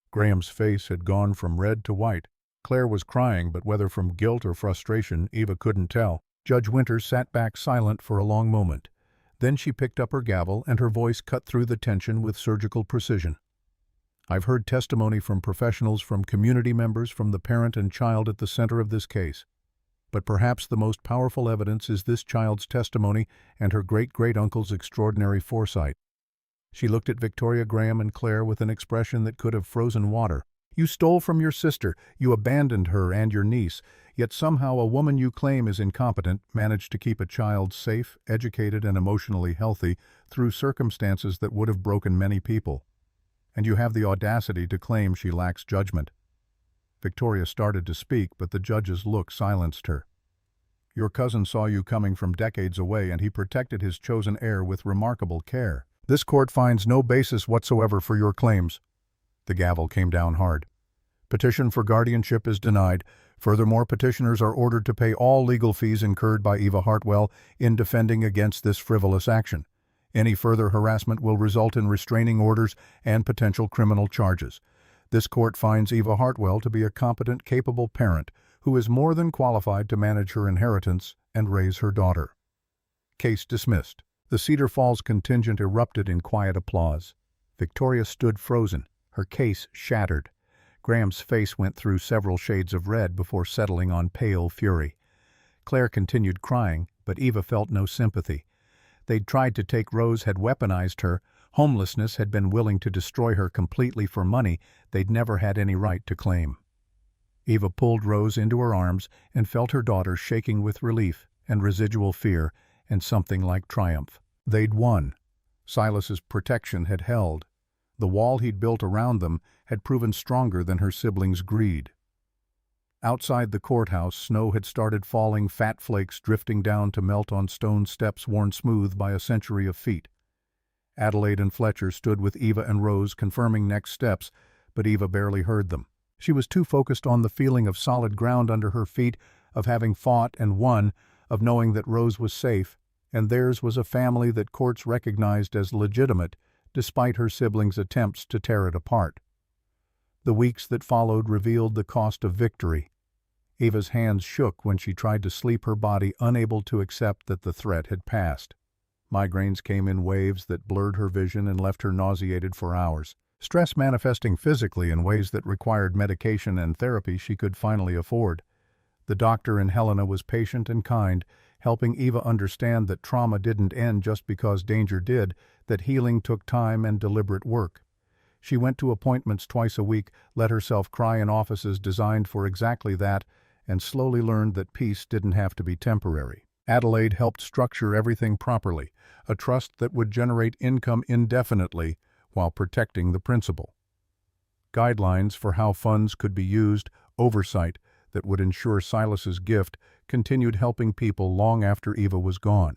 Graham's face had gone from red to white. Claire was crying, but whether from guilt or frustration, Eva couldn't tell. Judge Winters sat back silent for a long moment. Then she picked up her gavel, and her voice cut through the tension with surgical precision. "I've heard testimony from professionals, from community members, from the parent and child at the center of this case. But perhaps the most powerful evidence is this child's testimony and her great-great-uncle's extraordinary foresight." She looked at Victoria, Graham, and Claire with an expression that could have frozen water. "You stole from your sister, you abandoned her and your niece, yet somehow a woman you claim is incompetent managed to keep a child safe, educated, and emotionally healthy through circumstances that would have broken many people. And you have the audacity to claim she lacks judgment." Victoria started to speak, but the judge's look silenced her. "Your cousin saw you coming from decades away, and he protected his chosen heir with remarkable care. This court finds no basis whatsoever for your claims." The gavel came down hard. "Petition for guardianship is denied. Furthermore, petitioners are ordered to pay all legal fees incurred by Eva Hartwell in defending against this frivolous action. Any further harassment will result in restraining orders and potential criminal charges. This court finds Eva Hartwell to be a competent, capable parent who is more than qualified to manage her inheritance and raise her daughter." Case dismissed. The Cedar Falls contingent erupted in quiet applause. Victoria stood frozen, her case shattered. Graham's face went through several shades of red before settling on pale fury. Claire continued crying, but Eva felt no sympathy. They'd tried to take Rose, had weaponized her. Homelessness had been willing to destroy her completely for money they'd never had any right to claim. Eva pulled Rose into her arms and felt her daughter shaking with relief and residual fear and something like triumph. They'd won. Silas's protection had held. The wall he'd built around them had proven stronger than her siblings' greed. Outside the courthouse, snow had started falling, fat flakes drifting down to melt on stone steps worn smooth by a century of feet. Adelaide and Fletcher stood with Eva and Rose, confirming next steps, but Eva barely heard them. She was too focused on the feeling of solid ground under her feet, of having fought and won, of knowing that Rose was safe, and theirs was a family that courts recognized as legitimate, despite her siblings' attempts to tear it apart. The weeks that followed revealed the cost of victory. Eva's hands shook when she tried to sleep, her body unable to accept that the threat had passed. Migraines came in waves that blurred her vision and left her nauseated for hours. Stress manifesting physically in ways that required medication and therapy she could finally afford. The doctor in Helena was patient and kind, helping Eva understand that trauma didn't end just because danger did, that healing took time and deliberate work. She went to appointments twice a week, let herself cry in offices designed for exactly that, and slowly learned that peace didn't have to be temporary. Adelaide helped structure everything properly, a trust that would generate income indefinitely while protecting the principal. Guidelines for how funds could be used, oversight that would ensure Silas's gift continued helping people long after Eva was gone.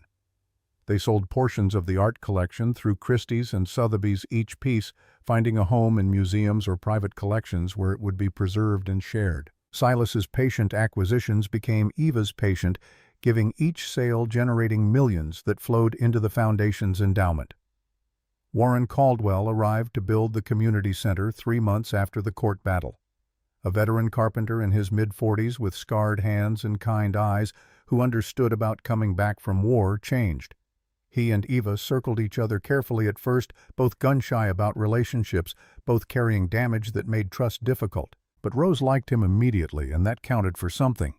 They sold portions of the art collection through Christie's and Sotheby's each piece, finding a home in museums or private collections where it would be preserved and shared. Silas's patient acquisitions became Eva's patient, giving each sale generating millions that flowed into the foundation's endowment. Warren Caldwell arrived to build the community center 3 months after the court battle. A veteran carpenter in his mid-40s with scarred hands and kind eyes who understood about coming back from war changed. He and Eva circled each other carefully at first, both gun-shy about relationships, both carrying damage that made trust difficult. But Rose liked him immediately, and that counted for something.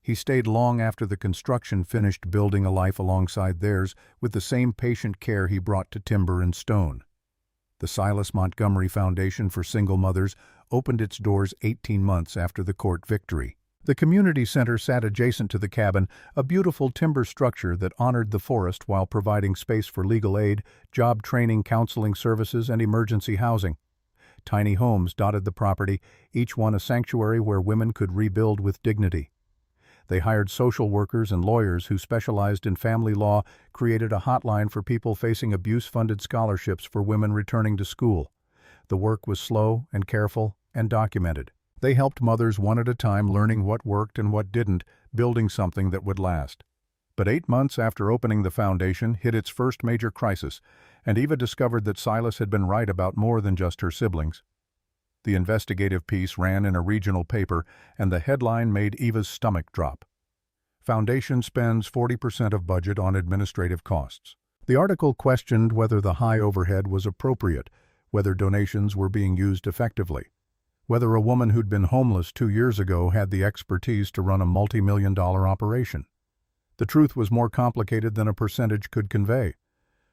He stayed long after the construction finished, building a life alongside theirs with the same patient care he brought to timber and stone. The Silas Montgomery Foundation for Single Mothers opened its doors 18 months after the court victory. The community center sat adjacent to the cabin, a beautiful timber structure that honored the forest while providing space for legal aid, job training, counseling services, and emergency housing. Tiny homes dotted the property, each one a sanctuary where women could rebuild with dignity. They hired social workers and lawyers who specialized in family law, created a hotline for people facing abuse-funded scholarships for women returning to school. The work was slow and careful and documented. They helped mothers one at a time, learning what worked and what didn't, building something that would last. But 8 months after opening the foundation hit its first major crisis, and Eva discovered that Silas had been right about more than just her siblings. The investigative piece ran in a regional paper, and the headline made Eva's stomach drop. Foundation spends 40% of budget on administrative costs. The article questioned whether the high overhead was appropriate, whether donations were being used effectively, whether a woman who'd been homeless 2 years ago had the expertise to run a multi-million-dollar operation. The truth was more complicated than a percentage could convey.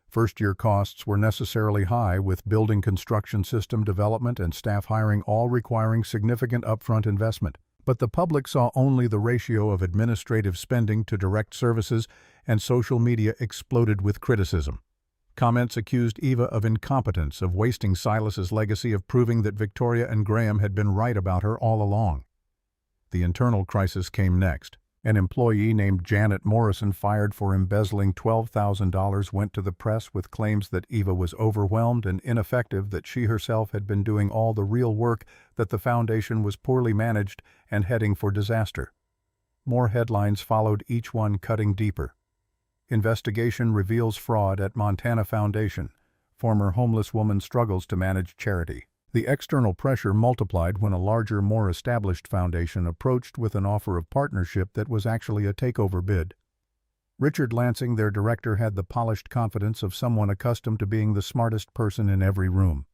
First-year costs were necessarily high, with building construction system development and staff hiring all requiring significant upfront investment. But the public saw only the ratio of administrative spending to direct services, and social media exploded with criticism. Comments accused Eva of incompetence, of wasting Silas's legacy, of proving that Victoria and Graham had been right about her all along. The internal crisis came next. An employee named Janet Morrison, fired for embezzling $12,000, went to the press with claims that Eva was overwhelmed and ineffective, that she herself had been doing all the real work, that the foundation was poorly managed and heading for disaster. More headlines followed, each one cutting deeper. Investigation reveals fraud at Montana Foundation. Former homeless woman struggles to manage charity. The external pressure multiplied when a larger, more established foundation approached with an offer of partnership that was actually a takeover bid. Richard Lansing, their director, had the polished confidence of someone accustomed to being the smartest person in every room.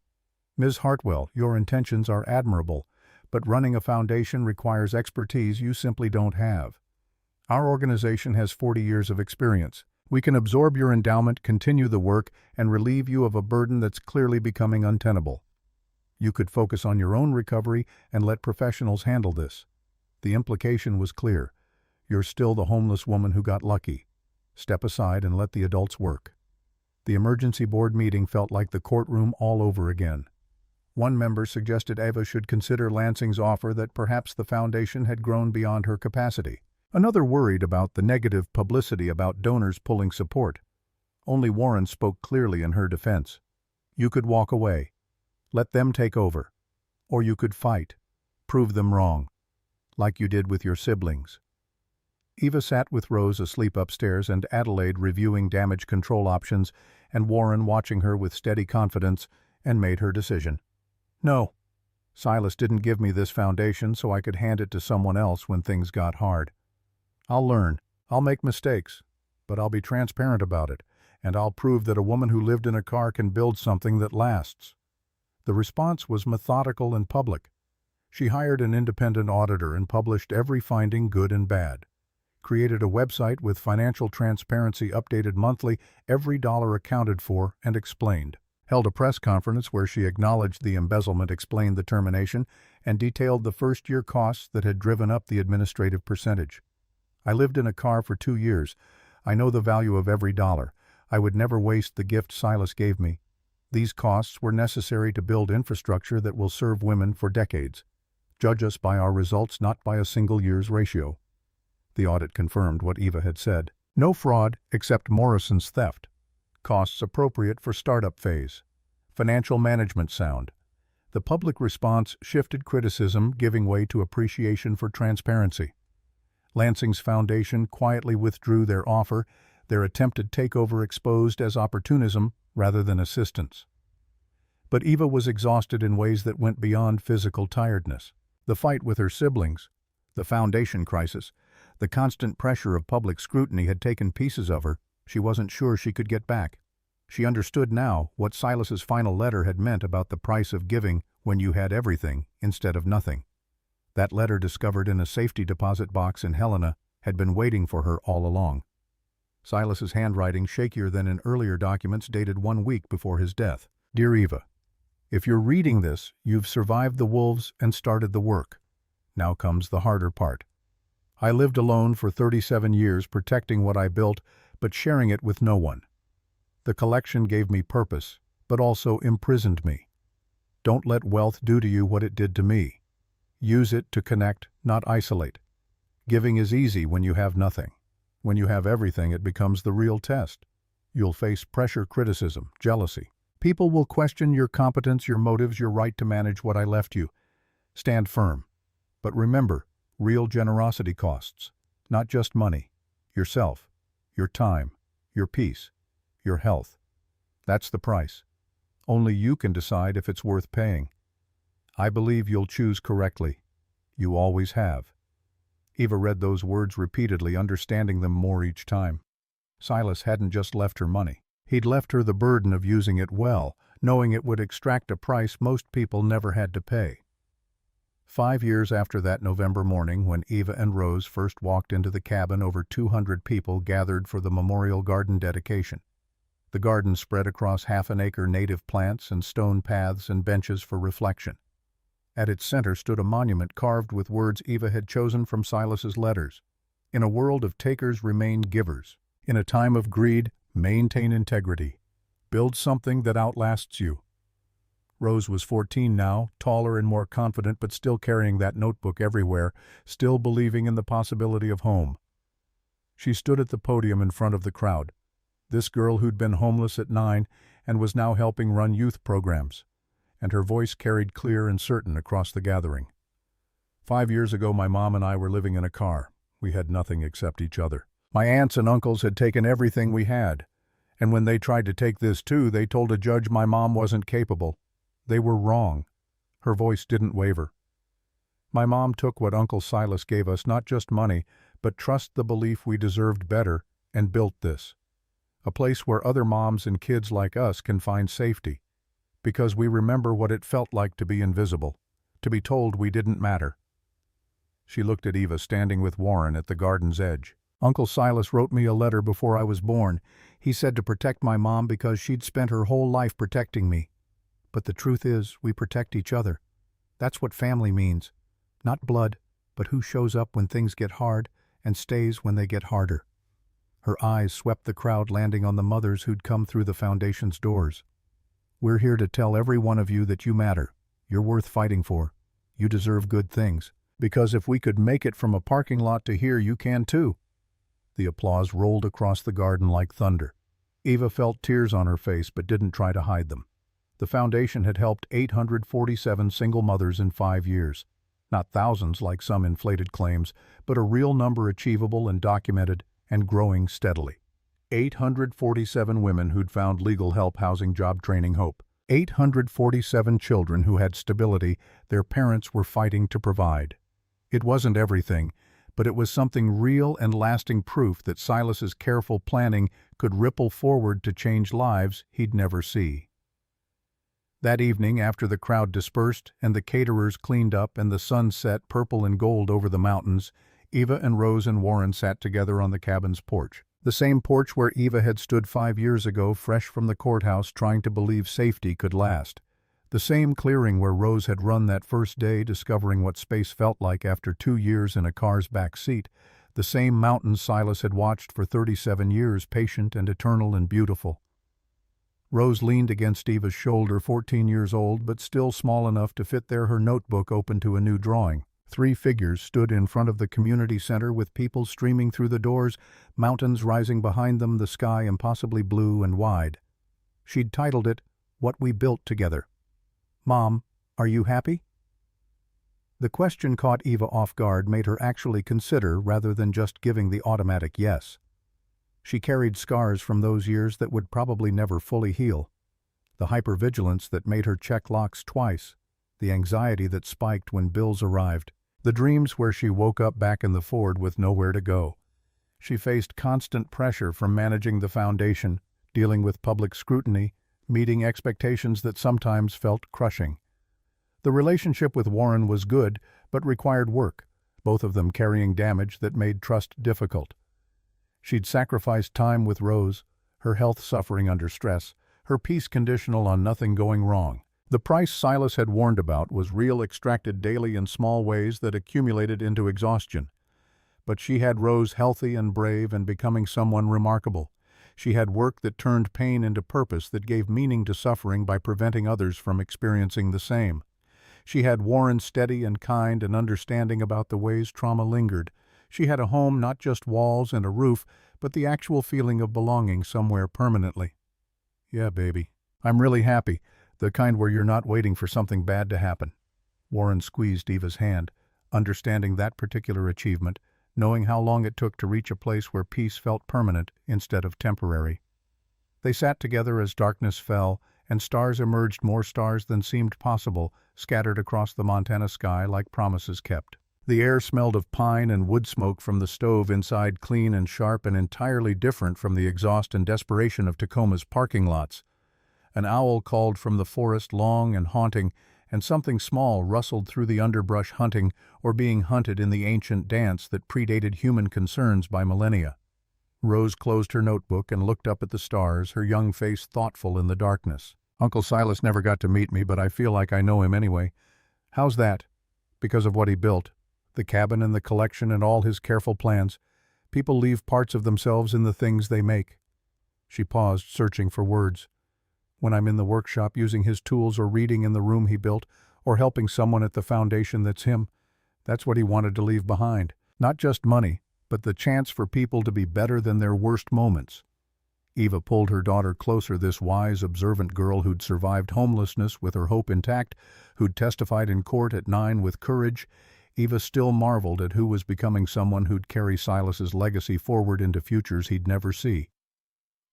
"Ms. Hartwell, your intentions are admirable, but running a foundation requires expertise you simply don't have. Our organization has 40 years of experience. We can absorb your endowment, continue the work, and relieve you of a burden that's clearly becoming untenable. You could focus on your own recovery and let professionals handle this." The implication was clear. You're still the homeless woman who got lucky. Step aside and let the adults work. The emergency board meeting felt like the courtroom all over again. One member suggested Eva should consider Lansing's offer, that perhaps the foundation had grown beyond her capacity. Another worried about the negative publicity about donors pulling support. Only Warren spoke clearly in her defense. You could walk away. Let them take over. Or you could fight. Prove them wrong. Like you did with your siblings. Eva sat with Rose asleep upstairs and Adelaide reviewing damage control options, and Warren watching her with steady confidence, and made her decision. No. Silas didn't give me this foundation so I could hand it to someone else when things got hard. I'll learn. I'll make mistakes. But I'll be transparent about it, and I'll prove that a woman who lived in a car can build something that lasts. The response was methodical and public. She hired an independent auditor and published every finding, good and bad. Created a website with financial transparency updated monthly, every dollar accounted for and explained. held a press conference where she acknowledged the embezzlement, explained the termination, and detailed the first-year costs that had driven up the administrative percentage. "I lived in a car for 2 years. I know the value of every dollar. I would never waste the gift Silas gave me. These costs were necessary to build infrastructure that will serve women for decades. Judge us by our results, not by a single year's ratio." The audit confirmed what Eva had said. No fraud except Morrison's theft. Costs appropriate for startup phase. Financial management sound. The public response shifted criticism, giving way to appreciation for transparency. Lansing's foundation quietly withdrew their offer, their attempted takeover exposed as opportunism rather than assistance. But Eva was exhausted in ways that went beyond physical tiredness. The fight with her siblings, the foundation crisis, the constant pressure of public scrutiny had taken pieces of her she wasn't sure she could get back. She understood now what Silas's final letter had meant about the price of giving when you had everything instead of nothing. That letter, discovered in a safety deposit box in Helena, had been waiting for her all along. Silas's handwriting, shakier than in earlier documents, dated 1 week before his death. "Dear Eva, if you're reading this, you've survived the wolves and started the work. Now comes the harder part. I lived alone for 37 years, protecting what I built, but sharing it with no one. The collection gave me purpose, but also imprisoned me. Don't let wealth do to you what it did to me. Use it to connect, not isolate. Giving is easy when you have nothing. When you have everything, it becomes the real test. You'll face pressure, criticism, jealousy. People will question your competence, your motives, your right to manage what I left you. Stand firm. But remember, real generosity costs. Not just money. Yourself. Your time. Your peace. Your health. That's the price. Only you can decide if it's worth paying. I believe you'll choose correctly. You always have." Eva read those words repeatedly, understanding them more each time. Silas hadn't just left her money. He'd left her the burden of using it well, knowing it would extract a price most people never had to pay. 5 years after that November morning when Eva and Rose first walked into the cabin, over 200 people gathered for the memorial garden dedication. The garden spread across half an acre, native plants and stone paths and benches for reflection. At its center stood a monument carved with words Eva had chosen from Silas's letters. "In a world of takers, remain givers. In a time of greed, maintain integrity. Build something that outlasts you." Rose was 14 now, taller and more confident, but still carrying that notebook everywhere, still believing in the possibility of home. She stood at the podium in front of the crowd. This girl who'd been homeless at 9 and was now helping run youth programs. And her voice carried clear and certain across the gathering. 5 years ago, my mom and I were living in a car. We had nothing except each other. My aunts and uncles had taken everything we had. And when they tried to take this too, they told a judge my mom wasn't capable. They were wrong. Her voice didn't waver. My mom took what Uncle Silas gave us, not just money, but trust, the belief we deserved better, and built this. A place where other moms and kids like us can find safety. Because we remember what it felt like to be invisible, to be told we didn't matter. She looked at Eva standing with Warren at the garden's edge. "Uncle Silas wrote me a letter before I was born. He said to protect my mom because she'd spent her whole life protecting me. But the truth is, we protect each other. That's what family means. Not blood, but who shows up when things get hard and stays when they get harder." Her eyes swept the crowd, landing on the mothers who'd come through the foundation's doors. "We're here to tell every one of you that you matter. You're worth fighting for. You deserve good things. Because if we could make it from a parking lot to here, you can too." The applause rolled across the garden like thunder. Eva felt tears on her face but didn't try to hide them. The foundation had helped 847 single mothers in 5 years. Not thousands like some inflated claims, but a real number, achievable and documented, and growing steadily. 847 women who'd found legal help, housing, job training, hope. 847 children who had stability their parents were fighting to provide. It wasn't everything, but it was something real and lasting, proof that Silas's careful planning could ripple forward to change lives he'd never see. That evening, after the crowd dispersed and the caterers cleaned up and the sun set purple and gold over the mountains, Eva and Rose and Warren sat together on the cabin's porch. The same porch where Eva had stood 5 years ago, fresh from the courthouse, trying to believe safety could last. The same clearing where Rose had run that first day, discovering what space felt like after 2 years in a car's back seat. The same mountain Silas had watched for 37 years, patient and eternal and beautiful. Rose leaned against Eva's shoulder, 14 years old, but still small enough to fit there, her notebook open to a new drawing. 3 figures stood in front of the community center with people streaming through the doors, mountains rising behind them, the sky impossibly blue and wide. She'd titled it, "What We Built Together." "Mom, are you happy?" The question caught Eva off guard, made her actually consider rather than just giving the automatic yes. She carried scars from those years that would probably never fully heal. The hypervigilance that made her check locks twice, the anxiety that spiked when bills arrived, the dreams where she woke up back in the Ford with nowhere to go. She faced constant pressure from managing the foundation, dealing with public scrutiny, meeting expectations that sometimes felt crushing. The relationship with Warren was good, but required work, both of them carrying damage that made trust difficult. She'd sacrificed time with Rose, her health suffering under stress, her peace conditional on nothing going wrong. The price Silas had warned about was real, extracted daily in small ways that accumulated into exhaustion. But she had Rose healthy and brave and becoming someone remarkable. She had work that turned pain into purpose, that gave meaning to suffering by preventing others from experiencing the same. She had Warren steady and kind and understanding about the ways trauma lingered. She had a home, not just walls and a roof, but the actual feeling of belonging somewhere permanently. "Yeah, baby. I'm really happy. The kind where you're not waiting for something bad to happen." Warren squeezed Eva's hand, understanding that particular achievement, knowing how long it took to reach a place where peace felt permanent instead of temporary. They sat together as darkness fell, and stars emerged, more stars than seemed possible, scattered across the Montana sky like promises kept. The air smelled of pine and wood smoke from the stove inside, clean and sharp and entirely different from the exhaust and desperation of Tacoma's parking lots. An owl called from the forest, long and haunting, and something small rustled through the underbrush, hunting or being hunted in the ancient dance that predated human concerns by millennia. Rose closed her notebook and looked up at the stars, her young face thoughtful in the darkness. "Uncle Silas never got to meet me, but I feel like I know him anyway." "How's that?" "Because of what he built. The cabin and the collection and all his careful plans. People leave parts of themselves in the things they make." She paused, searching for words. "When I'm in the workshop using his tools or reading in the room he built or helping someone at the foundation that's him, that's what he wanted to leave behind. Not just money, but the chance for people to be better than their worst moments." Eva pulled her daughter closer, this wise, observant girl who'd survived homelessness with her hope intact, who'd testified in court at 9 with courage. Eva still marveled at who was becoming someone who'd carry Silas's legacy forward into futures he'd never see.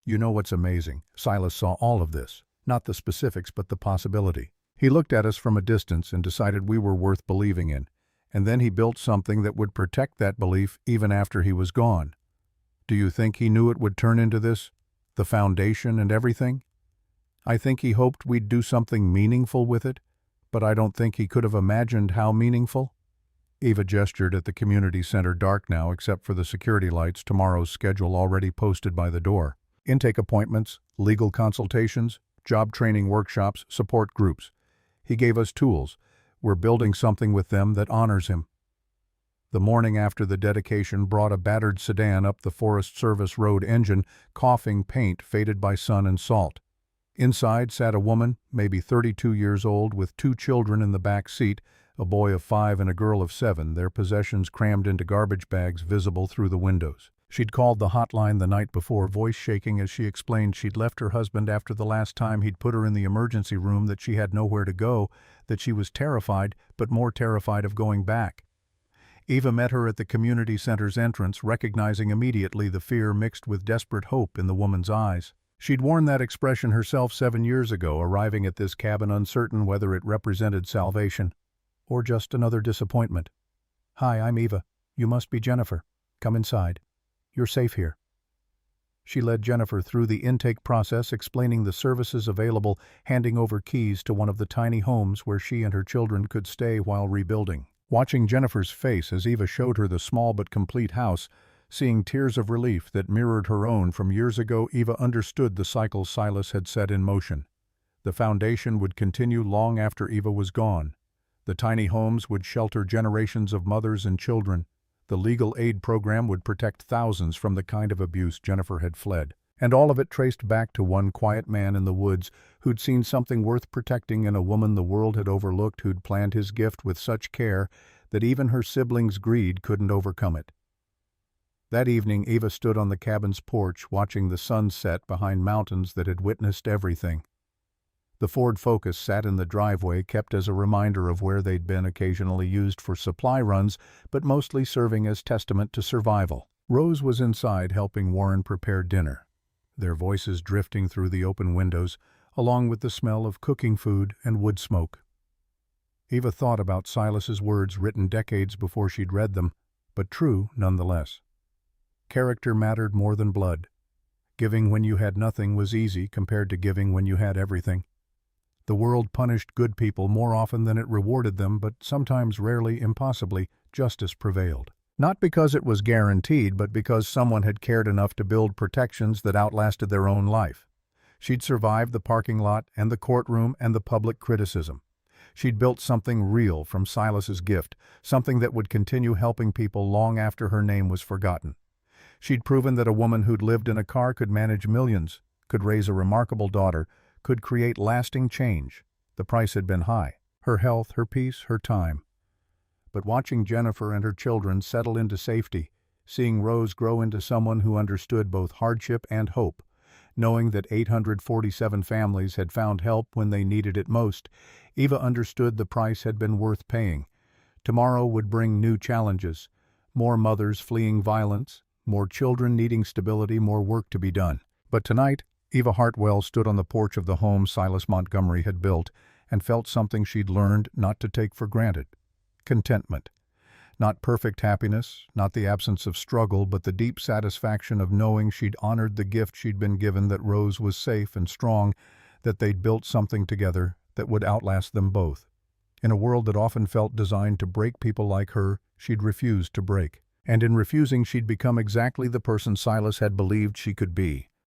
"You know what's amazing? Silas saw all of this. Not the specifics, but the possibility. He looked at us from a distance and decided we were worth believing in. And then he built something that would protect that belief even after he was gone. Do you think he knew it would turn into this? The foundation and everything? I think he hoped we'd do something meaningful with it, but I don't think he could have imagined how meaningful." Eva gestured at the community center, dark now except for the security lights, tomorrow's schedule already posted by the door. Intake appointments, legal consultations, job training workshops, support groups. He gave us tools. We're building something with them that honors him. The morning after the dedication brought a battered sedan up the Forest Service road, engine coughing, paint faded by sun and salt. Inside sat a woman, maybe 32 years old, with 2 children in the back seat, a boy of 5 and a girl of 7, their possessions crammed into garbage bags visible through the windows. She'd called the hotline the night before, voice shaking as she explained she'd left her husband after the last time he'd put her in the emergency room, that she had nowhere to go, that she was terrified, but more terrified of going back. Eva met her at the community center's entrance, recognizing immediately the fear mixed with desperate hope in the woman's eyes. She'd worn that expression herself 7 years ago, arriving at this cabin uncertain whether it represented salvation or just another disappointment. "Hi, I'm Eva. You must be Jennifer. Come inside. You're safe here." She led Jennifer through the intake process, explaining the services available, handing over keys to one of the tiny homes where she and her children could stay while rebuilding. Watching Jennifer's face as Eva showed her the small but complete house, Seeing tears of relief that mirrored her own from years ago, Eva understood the cycle Silas had set in motion. The foundation would continue long after Eva was gone. The tiny homes would shelter generations of mothers and children. The legal aid program would protect thousands from the kind of abuse Jennifer had fled. And all of it traced back to one quiet man in the woods who'd seen something worth protecting in a woman the world had overlooked, who'd planned his gift with such care that even her siblings' greed couldn't overcome it. That evening, Eva stood on the cabin's porch watching the sun set behind mountains that had witnessed everything. The Ford Focus sat in the driveway, kept as a reminder of where they'd been, occasionally used for supply runs, but mostly serving as testament to survival. Rose was inside helping Warren prepare dinner, their voices drifting through the open windows, along with the smell of cooking food and wood smoke. Eva thought about Silas's words written decades before she'd read them, but true nonetheless. Character mattered more than blood. Giving when you had nothing was easy compared to giving when you had everything. The world punished good people more often than it rewarded them, but sometimes, rarely, impossibly, justice prevailed. Not because it was guaranteed, but because someone had cared enough to build protections that outlasted their own life. She'd survived the parking lot and the courtroom and the public criticism. She'd built something real from Silas's gift, something that would continue helping people long after her name was forgotten. She'd proven that a woman who'd lived in a car could manage millions, could raise a remarkable daughter, could create lasting change. The price had been high: her health, her peace, her time. But watching Jennifer and her children settle into safety, seeing Rose grow into someone who understood both hardship and hope, knowing that 847 families had found help when they needed it most, Eva understood the price had been worth paying. Tomorrow would bring new challenges: more mothers fleeing violence, more children needing stability, more work to be done. But tonight, Eva Hartwell stood on the porch of the home Silas Montgomery had built and felt something she'd learned not to take for granted: contentment. Not perfect happiness, not the absence of struggle, but the deep satisfaction of knowing she'd honored the gift she'd been given, that Rose was safe and strong, that they'd built something together that would outlast them both. In a world that often felt designed to break people like her, she'd refused to break. And in refusing, she'd become exactly the person Silas had believed she could be.